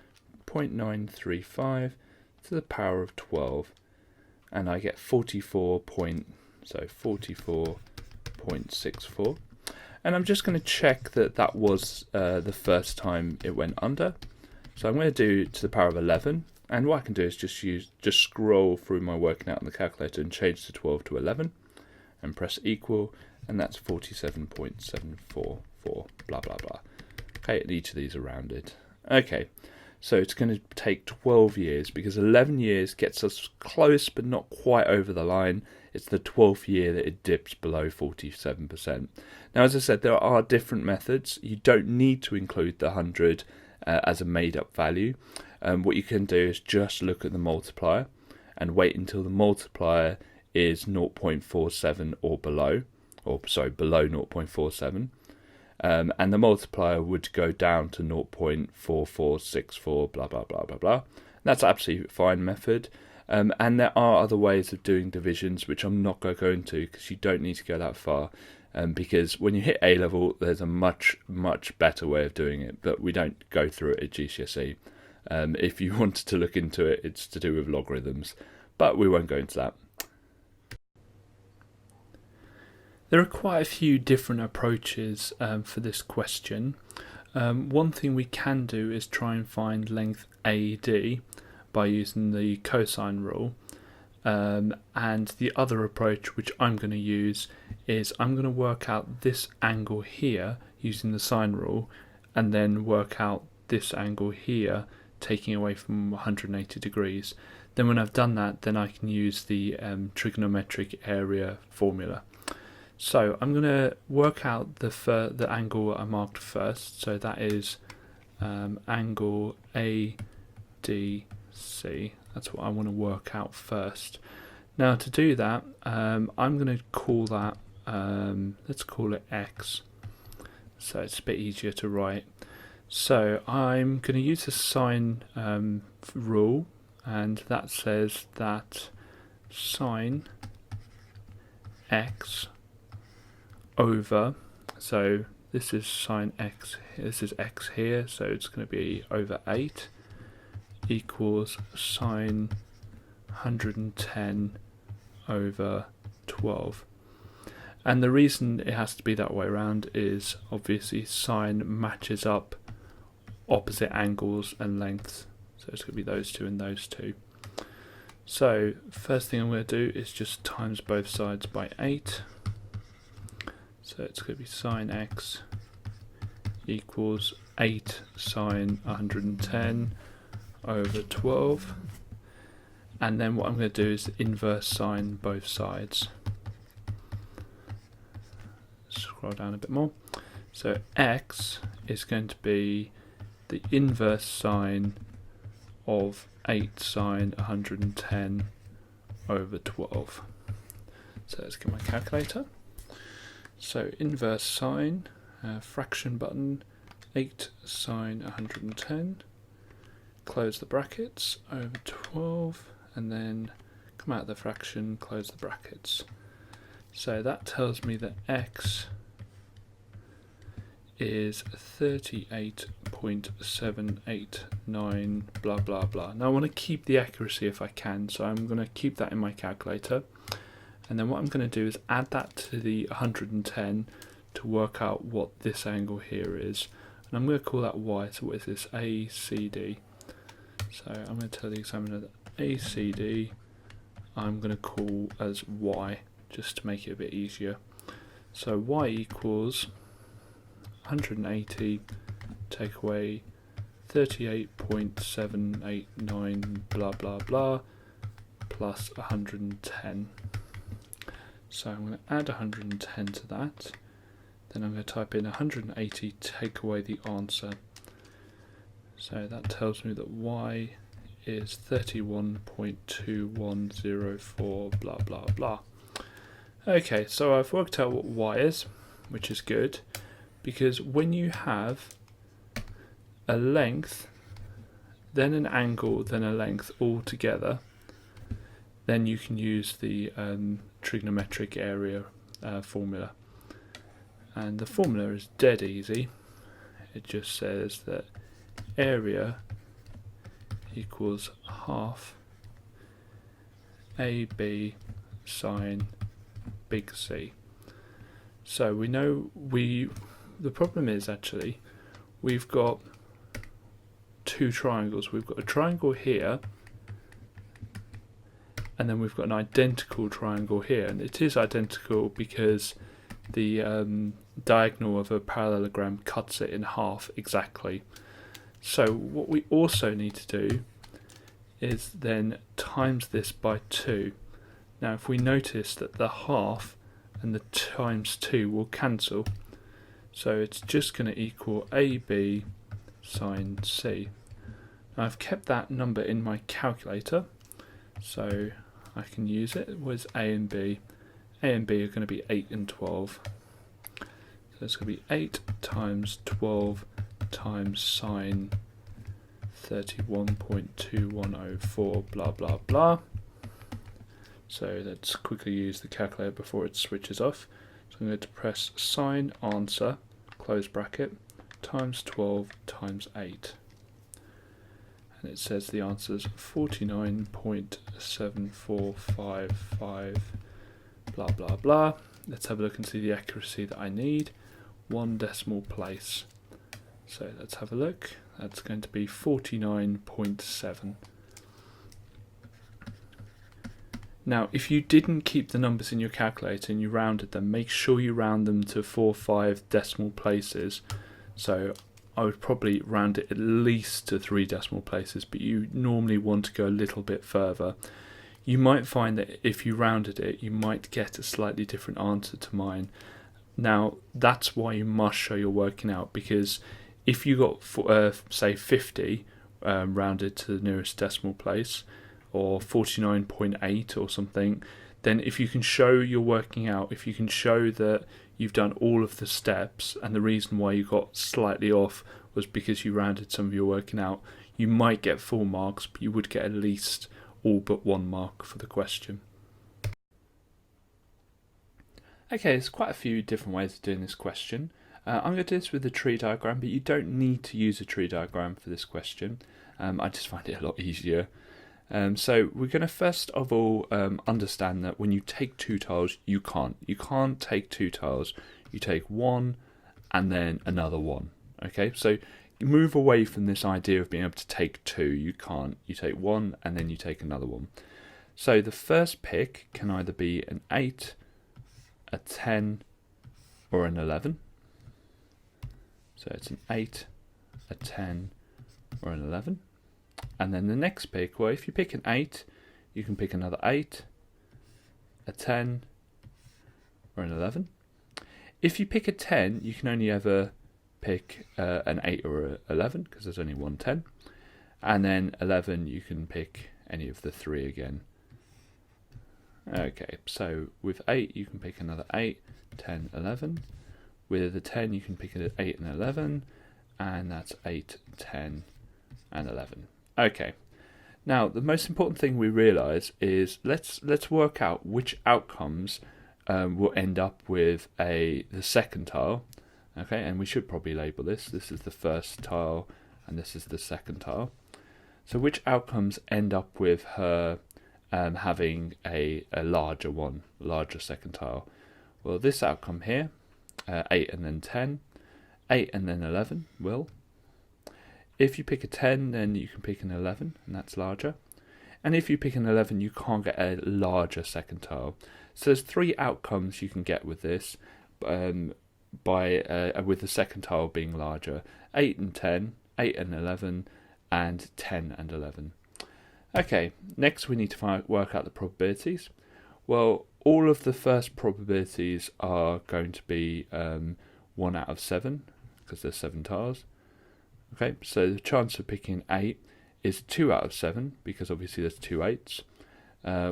0.935 to the power of 12, and I get 44.64. And I'm just going to check that that was the first time it went under. So I'm going to do to the power of 11, and what I can do is just scroll through my working out on the calculator and change the 12 to 11 and press equal, and that's 47.744, blah blah blah. Okay, and each of these are rounded. Okay, so it's going to take 12 years because 11 years gets us close but not quite over the line. It's the 12th year that it dips below 47%. Now, as I said, there are different methods. You don't need to include the 100 as a made-up value. What you can do is just look at the multiplier and wait until the multiplier is 0.47 or below, below 0.47. And the multiplier would go down to 0.4464, blah, blah, blah, blah, blah. That's absolutely fine method. And there are other ways of doing divisions, which I'm not going to go into because you don't need to go that far. Because when you hit A level, there's a much, much better way of doing it, but we don't go through it at GCSE. If you wanted to look into it, it's to do with logarithms, but we won't go into that. There are quite a few different approaches for this question. One thing we can do is try and find length AD by using the cosine rule. And the other approach which I'm going to use is I'm going to work out this angle here using the sine rule, and then work out this angle here taking away from 180 degrees. Then when I've done that, then I can use the trigonometric area formula. So I'm going to work out the angle I marked first, so that is angle ADC. That's what I want to work out first. Now to do that, I'm going to call that, let's call it X, so it's a bit easier to write. So I'm going to use the sine rule, and that says that sine X over, so this is sine X, this is X here, so it's going to be over 8 equals sine 110 over 12. And the reason it has to be that way around is obviously sine matches up opposite angles and lengths, so it's going to be those two and those two. So first thing I'm going to do is just times both sides by 8, so it's going to be sine X equals 8 sine 110 over 12, and then what I'm going to do is inverse sine both sides. Scroll down a bit more. So X is going to be the inverse sine of 8 sine 110 over 12. So let's get my calculator. So inverse sine, fraction button, 8 sine 110, close the brackets, over 12, and then come out of the fraction, close the brackets. So that tells me that X is 38.789 blah blah blah. Now I want to keep the accuracy if I can, so I'm going to keep that in my calculator, and then what I'm going to do is add that to the 110 to work out what this angle here is, and I'm going to call that Y. So what is this? ACD. So I'm going to tell the examiner that ACD I'm going to call as Y, just to make it a bit easier. So Y equals 180 take away 38.789 blah blah blah plus 110. So I'm going to add 110 to that, then I'm going to type in 180 take away the answer. So that tells me that Y is 31.2104 blah blah blah. Okay, so I've worked out what Y is, which is good, because when you have a length, then an angle, then a length all together, then you can use the trigonometric area formula. And the formula is dead easy. It just says that area equals half AB sine big C. So we know the problem is actually we've got two triangles. We've got a triangle here, and then we've got an identical triangle here, and it is identical because the diagonal of a parallelogram cuts it in half exactly. So what we also need to do is then times this by 2. Now if we notice that the half and the times 2 will cancel, so it's just going to equal AB sine C. Now I've kept that number in my calculator, so I can use it. Where's A and B? A and B are going to be 8 and 12. So it's going to be 8 times 12 times sine 31.2104 blah blah blah. So let's quickly use the calculator before it switches off. So I'm going to press sine answer, close bracket, times 12 times 8. And it says the answer is 49.7455 blah blah blah. Let's have a look and see the accuracy that I need. 1 decimal place. So let's have a look. That's going to be 49.7. Now, if you didn't keep the numbers in your calculator and you rounded them, make sure you round them to 4 or 5 decimal places. So I would probably round it at least to 3 decimal places, but you normally want to go a little bit further. You might find that if you rounded it, you might get a slightly different answer to mine. Now, that's why you must show you're working out, because if you got, say, 50 rounded to the nearest decimal place, or 49.8 or something, then if you can show you're working out, if you can show that you've done all of the steps and the reason why you got slightly off was because you rounded some of your working out, you might get full marks, but you would get at least all but 1 mark for the question. Okay, there's quite a few different ways of doing this question. I'm going to do this with a tree diagram, but you don't need to use a tree diagram for this question. I just find it a lot easier. So we're going to first of all understand that when you take 2 tiles, you can't take 2 tiles. You take 1 and then another 1. Okay, so you move away from this idea of being able to take 2. You can't. You take 1 and then you take another 1. So the first pick can either be an 8, a 10, or an 11. So it's an 8, a 10, or an 11. And then the next pick, well, if you pick an 8, you can pick another 8, a 10, or an 11. If you pick a 10, you can only ever pick an 8 or an 11, because there's only one 10. And then 11, you can pick any of the 3 again. Okay, so with 8, you can pick another 8, 10, 11. With a 10, you can pick an 8 and 11, and that's 8, 10, and 11. Okay, now the most important thing we realise is let's work out which outcomes will end up with the second tile. Okay, and we should probably label this. This is the first tile, and this is the second tile. So which outcomes end up with her having a larger second tile? Well, this outcome here, 8 and then 10, 8 and then 11 will. If you pick a 10, then you can pick an 11, and that's larger. And if you pick an 11, you can't get a larger second tile. So there's 3 outcomes you can get with this, with the second tile being larger: 8 and 10, 8 and 11, and 10 and 11. Okay, next we need to work out the probabilities. Well, all of the first probabilities are going to be 1 out of 7, because there's 7 tiles. Okay, so the chance of picking 8 is 2 out of 7, because obviously there's 2 8s.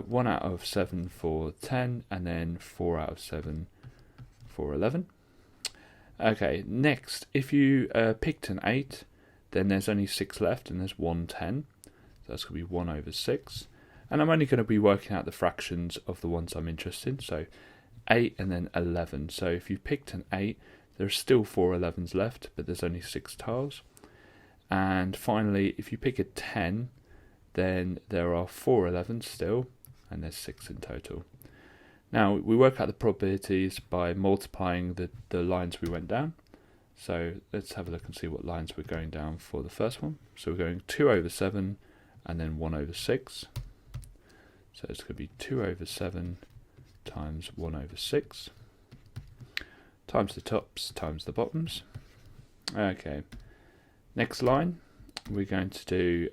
1 out of 7 for 10, and then 4 out of 7 for 11. Okay, next, if you picked an 8, then there's only 6 left, and there's 1 10. So that's going to be 1 over 6. And I'm only going to be working out the fractions of the ones I'm interested in. So 8 and then 11. So if you picked an 8, there's still 4 11s left, but there's only 6 tiles. And finally, if you pick a 10, then there are 4 11s still, and there's 6 in total. Now, we work out the probabilities by multiplying the lines we went down. So let's have a look and see what lines we're going down for the first one. So we're going 2 over 7, and then 1 over 6. So it's going to be 2 over 7 times 1 over 6, times the tops times the bottoms. Okay. Next line, we're going to do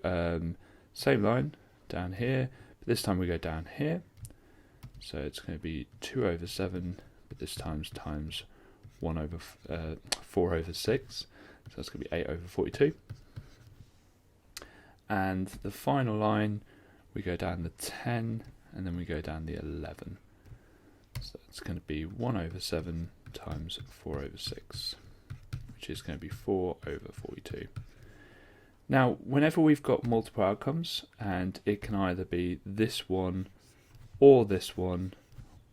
same line down here, but this time we go down here. So it's going to be 2 over 7, but this times 1 over 4 over 6. So that's going to be 8 over 42. And the final line, we go down the 10, and then we go down the 11. So it's going to be 1 over 7 times 4 over 6, which is going to be 4 over 42. Now, whenever we've got multiple outcomes, and it can either be this one, or this one,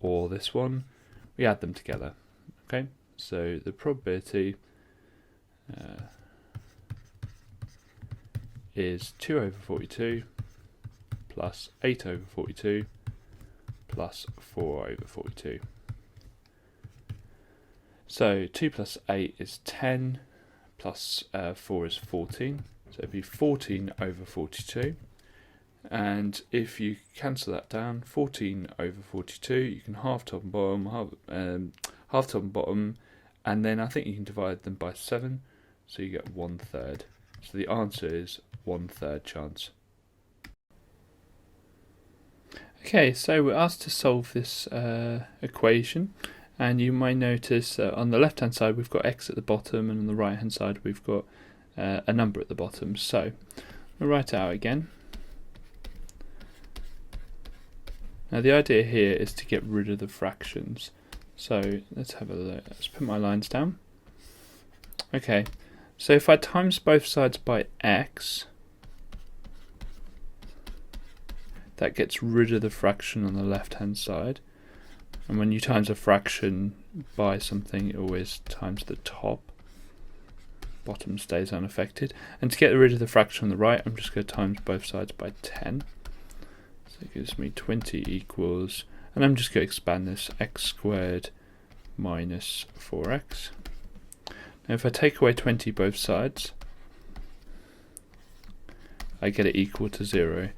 or this one, we add them together. Okay, so the probability is 2 over 42 plus 8 over 42 plus 4 over 42. So 2 plus 8 is 10, plus 4 is 14, so it'd be 14 over 42. And if you cancel that down, 14 over 42, you can half top and bottom, half top and bottom, and then I think you can divide them by 7, so you get 1/3. So the answer is 1/3 chance. Okay, so we're asked to solve this equation, and you might notice on the left hand side we've got x at the bottom, and on the right hand side we've got a number at the bottom. So I'll write it out again. Now the idea here is to get rid of the fractions. So let's have a look. Let's put my lines down. Okay, so if I times both sides by x, that gets rid of the fraction on the left hand side. And when you times a fraction by something, it always times the top. Bottom stays unaffected. And to get rid of the fraction on the right, I'm just going to times both sides by 10. So it gives me 20 equals, and I'm just going to expand this, x squared minus 4x. Now if I take away 20 both sides, I get it equal to 0.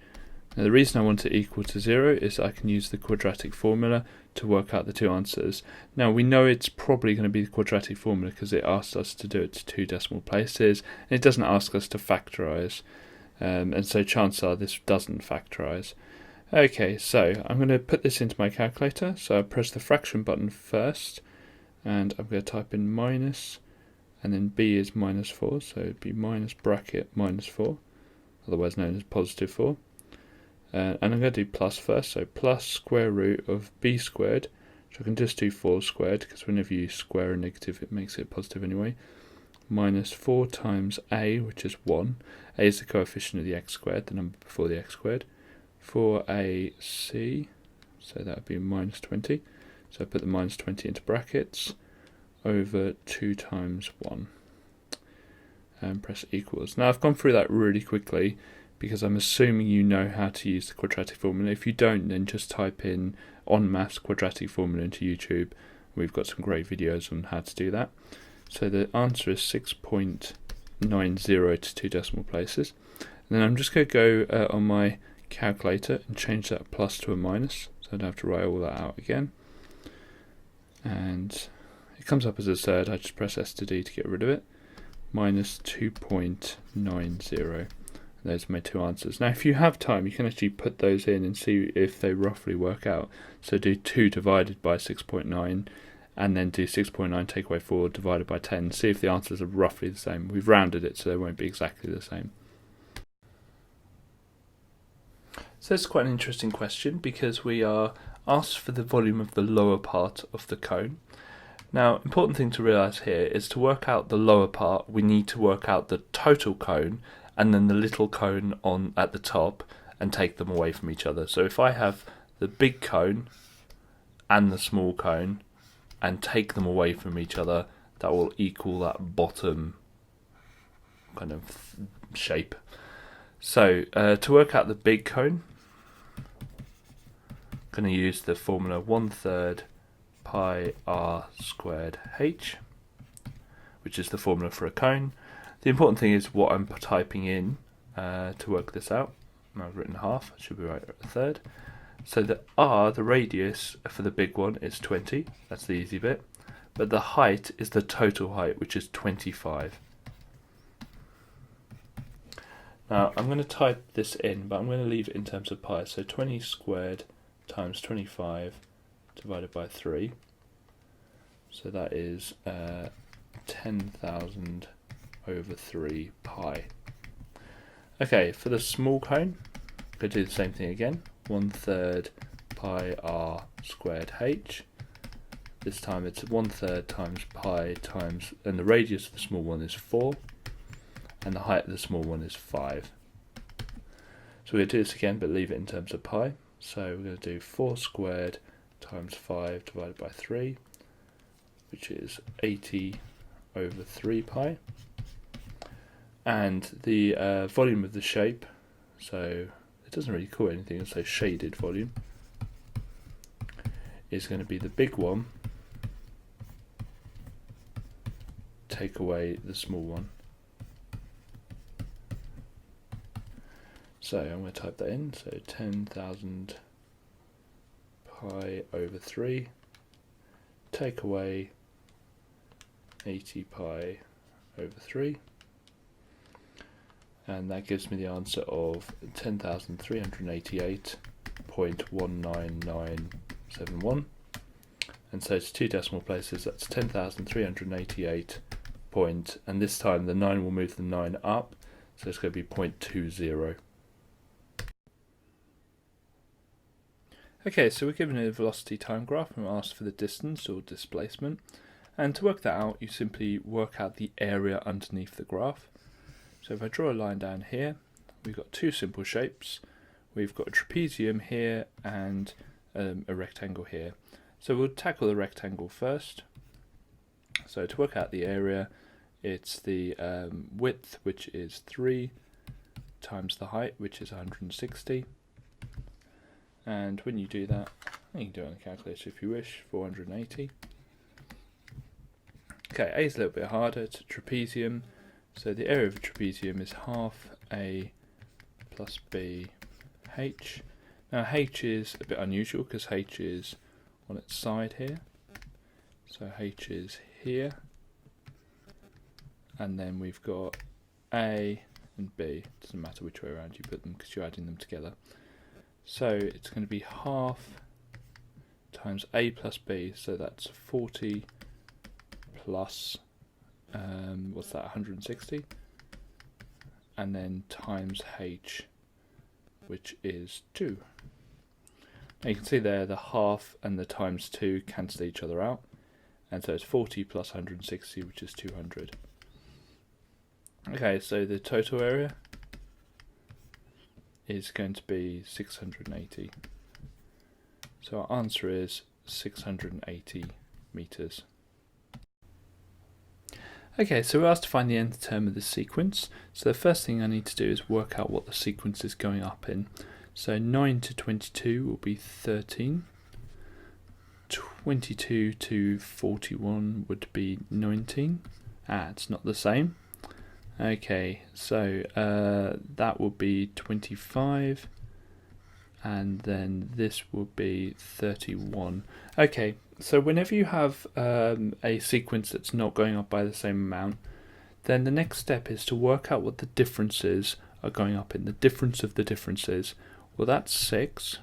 Now the reason I want it equal to 0 is I can use the quadratic formula to work out the two answers. Now we know it's probably going to be the quadratic formula because it asks us to do it to 2 decimal places, and it doesn't ask us to factorise, and so chances are this doesn't factorise. Okay, so I'm going to put this into my calculator, so I press the fraction button first, and I'm going to type in minus, and then b is minus 4, so it'd be minus bracket minus 4, otherwise known as positive 4. And I'm going to do plus first, so plus square root of b squared, which I can just do 4 squared, because whenever you square a negative it makes it positive anyway, minus 4 times a, which is 1. A is the coefficient of the x squared, the number before the x squared, 4ac, so that would be minus 20. So I put the minus 20 into brackets, over 2 times 1, and press equals. Now I've gone through that really quickly, because I'm assuming you know how to use the quadratic formula. If you don't, then just type in on maths quadratic formula into YouTube. We've got some great videos on how to do that. So the answer is 6.90 to 2 decimal places. And then I'm just going to go on my calculator and change that plus to a minus, so I don't have to write all that out again. And it comes up as a third. I just press S to D to get rid of it. Minus 2.90. Those are my two answers. Now if you have time, you can actually put those in and see if they roughly work out. So do 2 divided by 6.9, and then do 6.9 take away 4 divided by 10. See if the answers are roughly the same. We've rounded it so they won't be exactly the same. So it's quite an interesting question, because we are asked for the volume of the lower part of the cone. Now, important thing to realise here is to work out the lower part, we need to work out the total cone, and then the little cone on at the top, and take them away from each other. So if I have the big cone and the small cone and take them away from each other, that will equal that bottom kind of shape. So to work out the big cone, I'm going to use the formula 1/3 pi r squared h, which is the formula for a cone. The important thing is what I'm typing in to work this out. I've written half, I should be right at a third. So the r, the radius for the big one, is 20, that's the easy bit, but the height is the total height, which is 25. Now I'm going to type this in, but I'm going to leave it in terms of pi, so 20 squared times 25 divided by 3, so that is 10,000 over 3 pi. Okay, for the small cone, I'm going to do the same thing again. 1/3 pi r squared h. This time it's 1/3 times pi times, and the radius of the small one is 4, and the height of the small one is 5. So we're going to do this again, but leave it in terms of pi. So we're going to do 4 squared times 5 divided by 3, which is 80 over 3 pi. And the volume of the shape, so it doesn't really call it anything, it's a shaded volume, is going to be the big one take away the small one. So I'm going to type that in, so 10,000 pi over 3 take away 80 pi over 3, and that gives me the answer of 10,388.19971, and so to 2 decimal places that's 10,388 point, and this time the 9 will move the 9 up, so it's going to be 0.20. Okay, so we're given a velocity time graph and we're asked for the distance or displacement, and to work that out you simply work out the area underneath the graph. So if I draw a line down here, we've got two simple shapes. We've got a trapezium here and a rectangle here. So we'll tackle the rectangle first. So to work out the area, it's the width, which is 3, times the height, which is 160. And when you do that, you can do it on a calculator if you wish, 480. Okay, A is a little bit harder, it's a trapezium. So the area of a trapezium is half A plus B H. Now H is a bit unusual because H is on its side here. So H is here. And then we've got A and B. Doesn't matter which way around you put them because you're adding them together. So it's going to be half times A plus B, so that's 40 plus, what's that, 160? And then times H, which is 2. Now you can see there the half and the times 2 cancel each other out, and so it's 40 plus 160, which is 200. Okay, so the total area is going to be 680. So our answer is 680 meters. Okay, so we're asked to find the nth term of the sequence. So the first thing I need to do is work out what the sequence is going up in. So 9 to 22 will be 13. 22 to 41 would be 19. It's not the same. Okay, so that will be 25, and then this will be 31. Okay, so whenever you have a sequence that's not going up by the same amount, then the next step is to work out what the differences are going up in. The difference of the differences. Well, that's 6,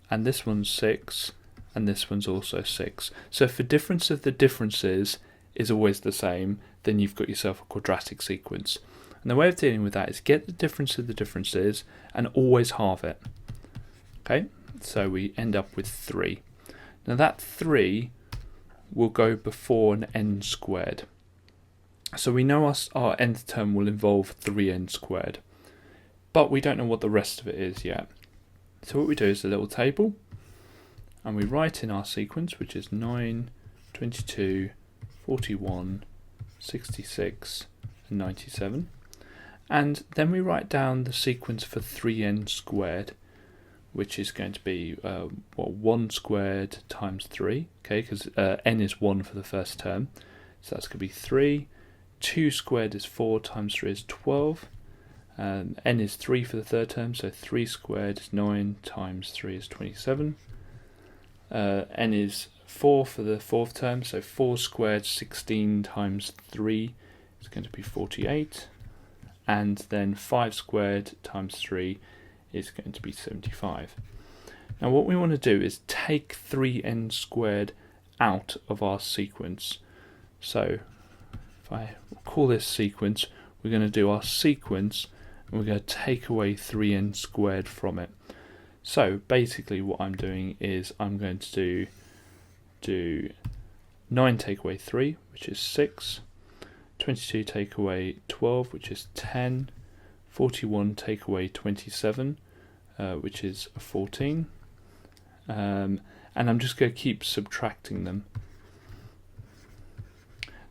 and this one's 6, and this one's also 6. So if the difference of the differences is always the same, then you've got yourself a quadratic sequence. And the way of dealing with that is get the difference of the differences and always halve it. Okay, so we end up with 3. Now that 3 will go before an n squared. So we know our nth term will involve 3n squared, but we don't know what the rest of it is yet. So what we do is a little table, and we write in our sequence, which is 9, 22, 41, 66 and 97, and then we write down the sequence for 3n squared, which is going to be 1 squared times 3, okay, because n is 1 for the first term, so that's going to be 3. 2 squared is 4 times 3 is 12. N is 3 for the third term, so 3 squared is 9 times 3 is 27. N is 4 for the fourth term, so 4 squared 16 times 3 is going to be 48, and then 5 squared times 3 is going to be 75. Now what we want to do is take 3n squared out of our sequence. So if I call this sequence, we're going to do our sequence and we're going to take away 3n squared from it. So basically what I'm doing is I'm going to do 9 take away 3, which is 6, 22 take away 12, which is 10, 41 take away 27, which is 14, and I'm just going to keep subtracting them.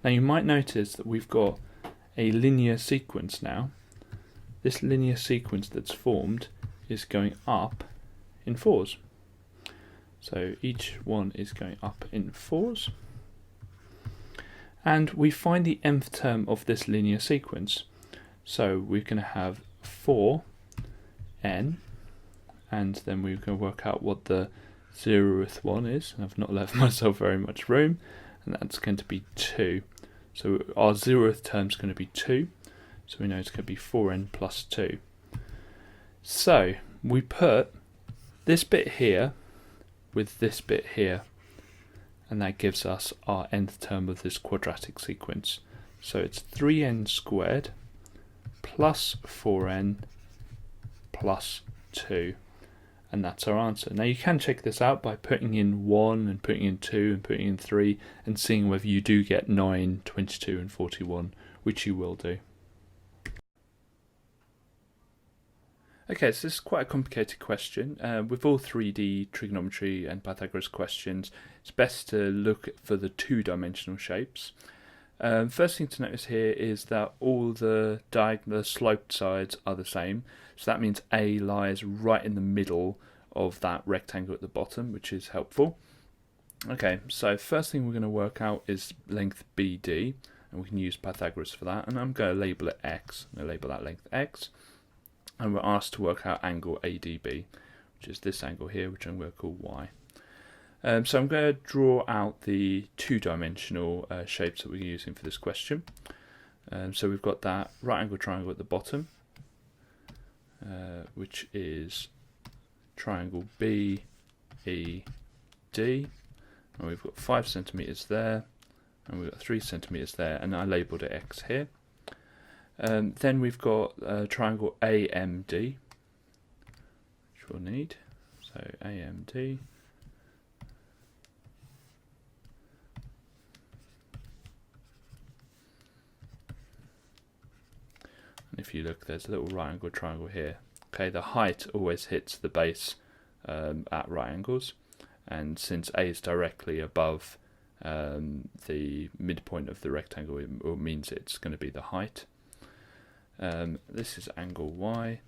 Now you might notice that we've got a linear sequence now. This linear sequence that's formed is going up in 4s. So each one is going up in 4s. And we find the nth term of this linear sequence. So we're going to have 4n, and then we're going to work out what the 0th one is. I've not left myself very much room, and that's going to be 2. So our 0th term is going to be 2, so we know it's going to be 4n plus 2. So we put this bit here with this bit here, and that gives us our nth term of this quadratic sequence. So it's 3n squared plus 4n plus 2, and that's our answer. Now you can check this out by putting in 1 and putting in 2 and putting in 3 and seeing whether you do get 9, 22 and 41, which you will do. Okay, so this is quite a complicated question. With all 3D trigonometry and Pythagoras questions, it's best to look for the two-dimensional shapes. First thing to notice here is that all the sloped sides are the same. So that means A lies right in the middle of that rectangle at the bottom, which is helpful. Okay, so first thing we're going to work out is length BD, and we can use Pythagoras for that. And I'm going to label it X. I'm going to label that length X. And we're asked to work out angle ADB, which is this angle here, which I'm going to call Y. So I'm going to draw out the two-dimensional shapes that we're using for this question. So we've got that right angle triangle at the bottom, which is triangle BED, and we've got 5 centimeters there, and we've got 3 centimeters there, and I labelled it X here. Then we've got triangle AMD, which we'll need. So AMD. And if you look, there's a little right angle triangle here. Okay, the height always hits the base at right angles, and since A is directly above the midpoint of the rectangle, it means it's going to be the height. This is angle Y.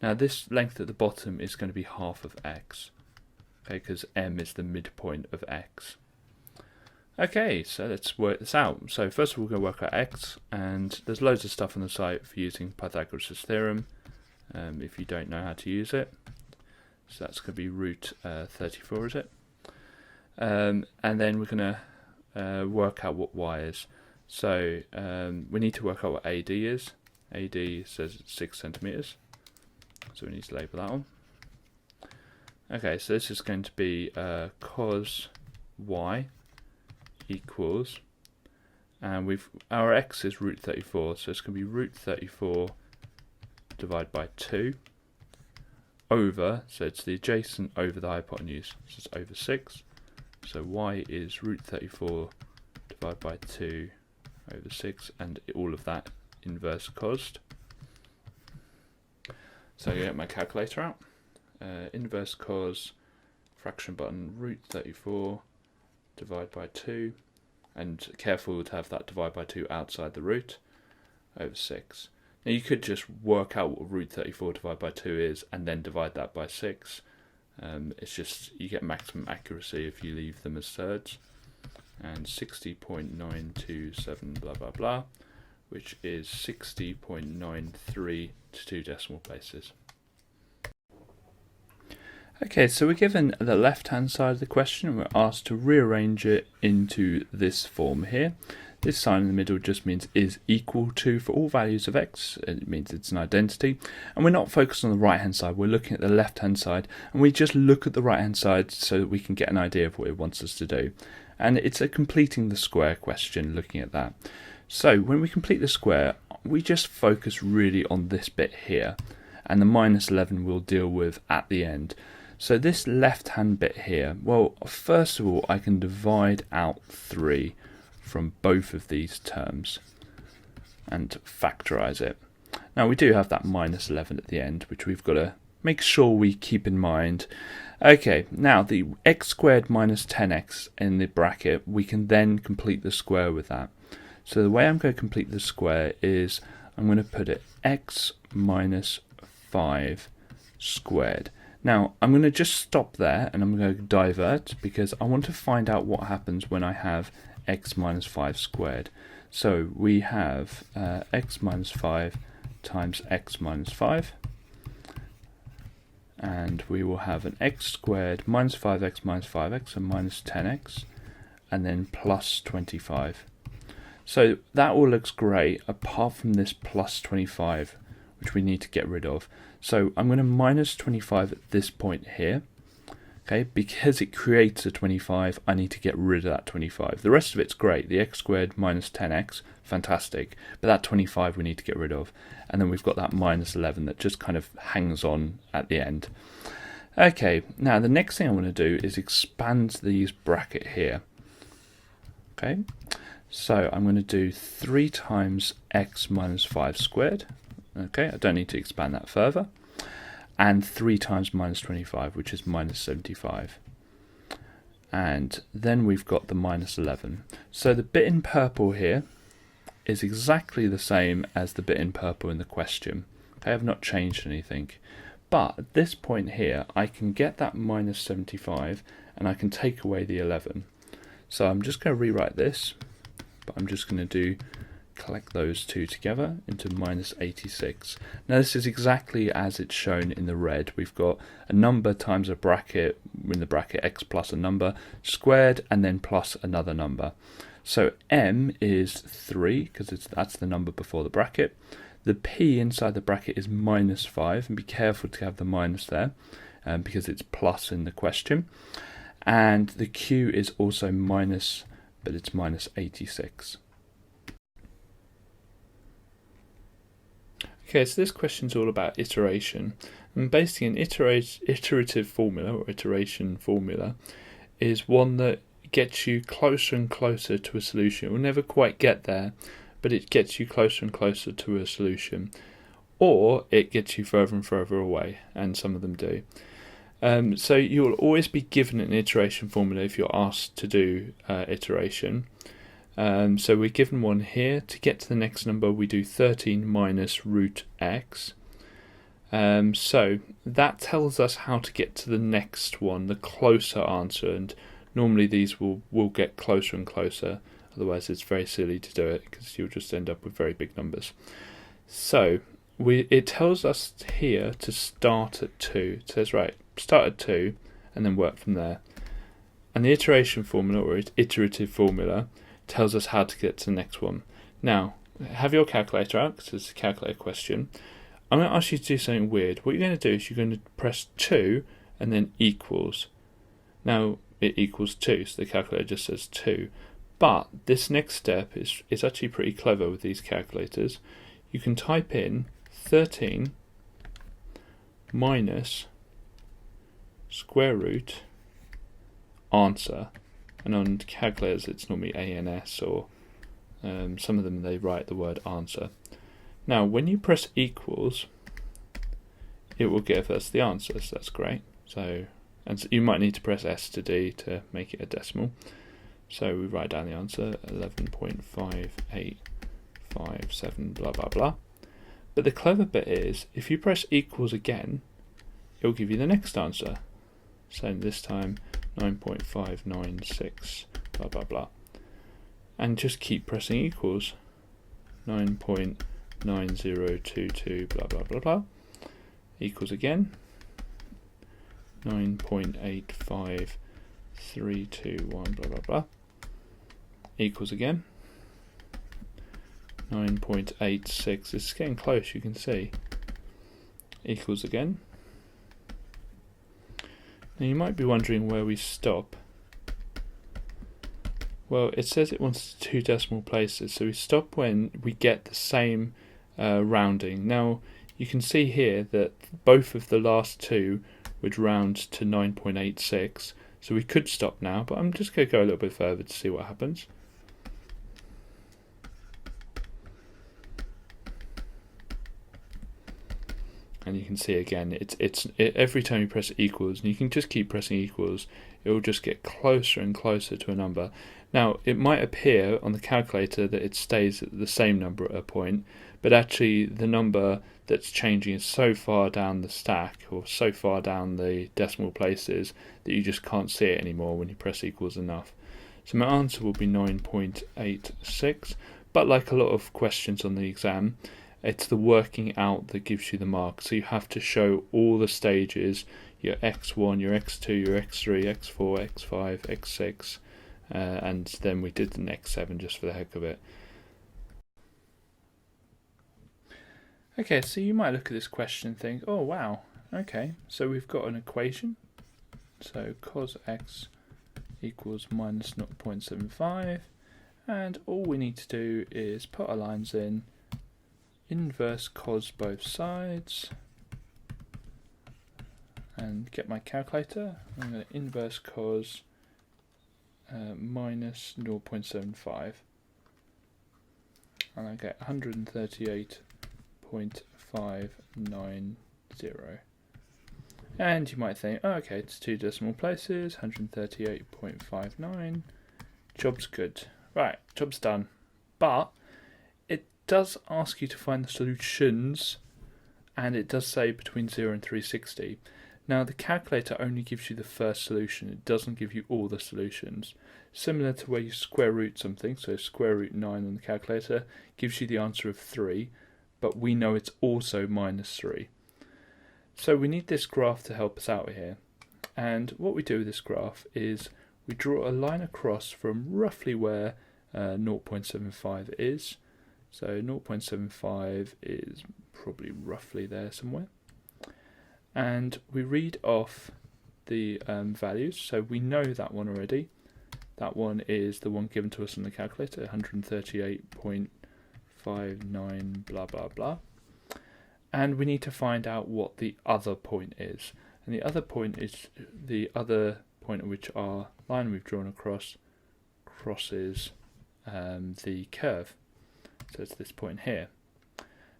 Now this length at the bottom is going to be half of X, okay, because M is the midpoint of X. Okay, so let's work this out. So first of all, we're going to work out X, and there's loads of stuff on the site for using Pythagoras Theorem if you don't know how to use it. So that's going to be root 34, is it? And then we're going to work out what Y is. So we need to work out what AD is. AD says it's 6 centimeters, so we need to label that one. Okay, so this is going to be cos Y equals, and our X is root 34, so it's going to be root 34 divided by 2 over, so it's the adjacent over the hypotenuse, so it's over 6, so Y is root 34 divided by 2 over 6, and all of that inverse cosed. So I get my calculator out. Inverse cos fraction button root 34 divided by 2, and careful to have that divide by 2 outside the root, over 6. Now you could just work out what root 34 divided by 2 is and then divide that by 6. It's just you get maximum accuracy if you leave them as thirds. And 60.927 blah blah blah, which is 60.93 to 2 decimal places. Okay, so we're given the left-hand side of the question and we're asked to rearrange it into this form here. This sign in the middle just means is equal to for all values of x. It means it's an identity. And we're not focused on the right-hand side, we're looking at the left-hand side, and we just look at the right-hand side so that we can get an idea of what it wants us to do. And it's a completing the square question looking at that. So when we complete the square, we just focus really on this bit here. and the minus 11 we'll deal with at the end. So this left-hand bit here, well, first of all, I can divide out 3 from both of these terms and factorise it. Now we do have that minus 11 at the end, which we've got to make sure we keep in mind. Okay, now the x squared minus 10x in the bracket, we can then complete the square with that. So the way I'm going to complete the square is I'm going to put it x minus 5 squared. Now I'm going to just stop there and I'm going to divert because I want to find out what happens when I have x minus 5 squared. So we have x minus 5 times x minus 5, and we will have an x squared minus 5x minus 5x and minus 10x, and then plus 25. So that all looks great apart from this plus 25, which we need to get rid of. So I'm going to minus 25 at this point here. Okay, because it creates a 25, I need to get rid of that 25. The rest of it's great. The x squared minus 10x, fantastic. But that 25 we need to get rid of. And then we've got that minus 11 that just kind of hangs on at the end. Okay, now the next thing I want to do is expand these bracket here. Okay, so I'm going to do 3 times x minus 5 squared. Okay, I don't need to expand that further. And 3 times minus 25, which is minus 75. And then we've got the minus 11. So the bit in purple here is exactly the same as the bit in purple in the question. I have not changed anything. But at this point here, I can get that minus 75 and I can take away the 11. So I'm just going to rewrite this, but I'm just going to collect those two together into minus 86. Now this is exactly as it's shown in the red. We've got a number times a bracket, in the bracket x plus a number squared and then plus another number. So m is 3 because that's the number before the bracket. The p inside the bracket is minus 5, and be careful to have the minus there because it's plus in the question. And the q is also minus, but it's minus 86. Okay, so this question is all about iteration, and basically an iterative formula or iteration formula is one that gets you closer and closer to a solution. It will never quite get there, but it gets you closer and closer to a solution, or it gets you further and further away, and some of them do. So you'll always be given an iteration formula if you're asked to do iteration. So we're given one here. To get to the next number, we do 13 minus root x. So that tells us how to get to the next one, the closer answer, and normally these will get closer and closer, otherwise it's very silly to do it because you'll just end up with very big numbers. So it tells us here to start at 2. It says, right, start at 2 and then work from there. And the iteration formula or iterative formula tells us how to get to the next one. Now, have your calculator out because it's a calculator question. I'm going to ask you to do something weird. What you're going to do is you're going to press 2 and then equals. Now, it equals 2, so the calculator just says 2. But this next step is actually pretty clever with these calculators. You can type in 13 minus square root answer. And on calculators it's normally ANS, or some of them they write the word answer. Now when you press equals, it will give us the answer, so that's great. So you might need to press S to D to make it a decimal. So we write down the answer, 11.5857 blah blah blah. But the clever bit is, if you press equals again, it will give you the next answer. So this time 9.596 blah blah blah, and just keep pressing equals. 9.9022 blah blah blah blah equals again. 9.85321 blah blah blah equals again. 9.86, it's getting close, you can see, equals again. Now you might be wondering where we stop. Well, it says it wants 2 decimal places, so we stop when we get the same rounding. Now, you can see here that both of the last two would round to 9.86. So we could stop now, but I'm just going to go a little bit further to see what happens. And you can see again, every time you press equals, and you can just keep pressing equals, it will just get closer and closer to a number. Now, it might appear on the calculator that it stays at the same number at a point, but actually the number that's changing is so far down the stack, or so far down the decimal places, that you just can't see it anymore when you press equals enough. So my answer will be 9.86, but like a lot of questions on the exam, it's the working out that gives you the mark. So you have to show all the stages, your x1, your x2, your x3, x4, x5, x6, and then we did an x7 just for the heck of it. Okay, so you might look at this question and think, oh wow, okay, so we've got an equation. So cos x equals minus 0.75, and all we need to do is put our lines in, inverse cos both sides, and get my calculator. I'm going to inverse cos minus 0.75, and I get 138.590. And you might think, oh, okay, it's two decimal places, 138.59. Job's good. Right, job's done. But it does ask you to find the solutions, and it does say between 0 and 360. Now, the calculator only gives you the first solution. It doesn't give you all the solutions. Similar to where you square root something, so square root 9 on the calculator gives you the answer of 3, but we know it's also minus 3. So we need this graph to help us out here. And what we do with this graph is we draw a line across from roughly where 0.75 is. So 0.75 is probably roughly there somewhere. And we read off the values. So we know that one already. That one is the one given to us on the calculator, 138.59 blah blah blah. And we need to find out what the other point is. And the other point is the other point at which our line we've drawn across crosses the curve. So it's this point here.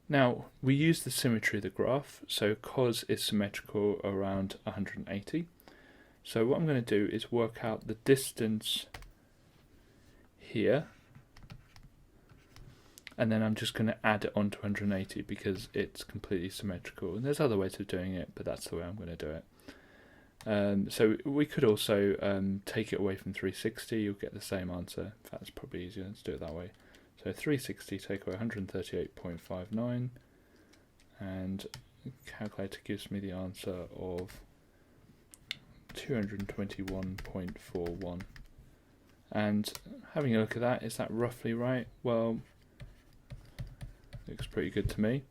Now, we use the symmetry of the graph, so cos is symmetrical around 180. So what I'm going to do is work out the distance here, and then I'm just going to add it on to 180 because it's completely symmetrical. And there's other ways of doing it, but that's the way I'm going to do it. So we could also take it away from 360, you'll get the same answer. In fact, it's probably easier, let's do it that way. So 360 take away 138.59, and the calculator gives me the answer of 221.41. And having a look at that, is that roughly right? Well, looks pretty good to me.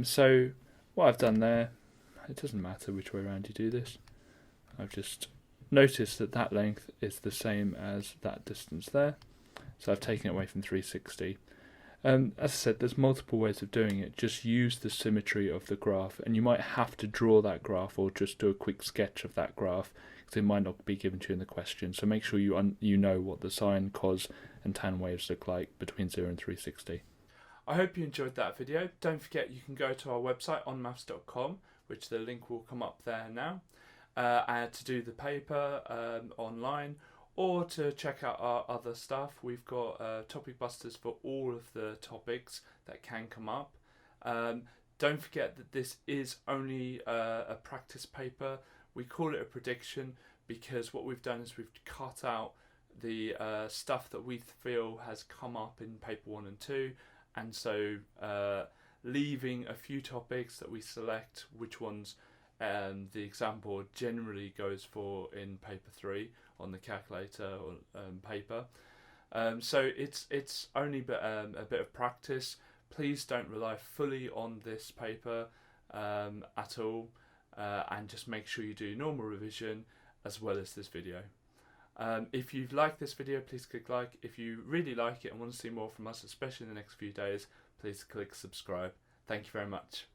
So what I've done there, it doesn't matter which way around you do this. I've just noticed that that length is the same as that distance there. So I've taken it away from 360. As I said, there's multiple ways of doing it. Just use the symmetry of the graph, and you might have to draw that graph or just do a quick sketch of that graph because it might not be given to you in the question. So make sure you know what the sine, cos and tan waves look like between 0 and 360. I hope you enjoyed that video. Don't forget you can go to our website onmaths.com, which the link will come up there now, and to do the paper online, or to check out our other stuff. We've got topic busters for all of the topics that can come up. Don't forget that this is only a practice paper. We call it a prediction because what we've done is we've cut out the stuff that we feel has come up in paper 1 and 2, and so leaving a few topics that we select which ones the exam board generally goes for in paper 3 on the calculator or paper. So it's only a bit of practice. Please don't rely fully on this paper at all, and just make sure you do normal revision as well as this video. If you've liked this video, please click like. If you really like it and want to see more from us, especially in the next few days, please click subscribe. Thank you very much.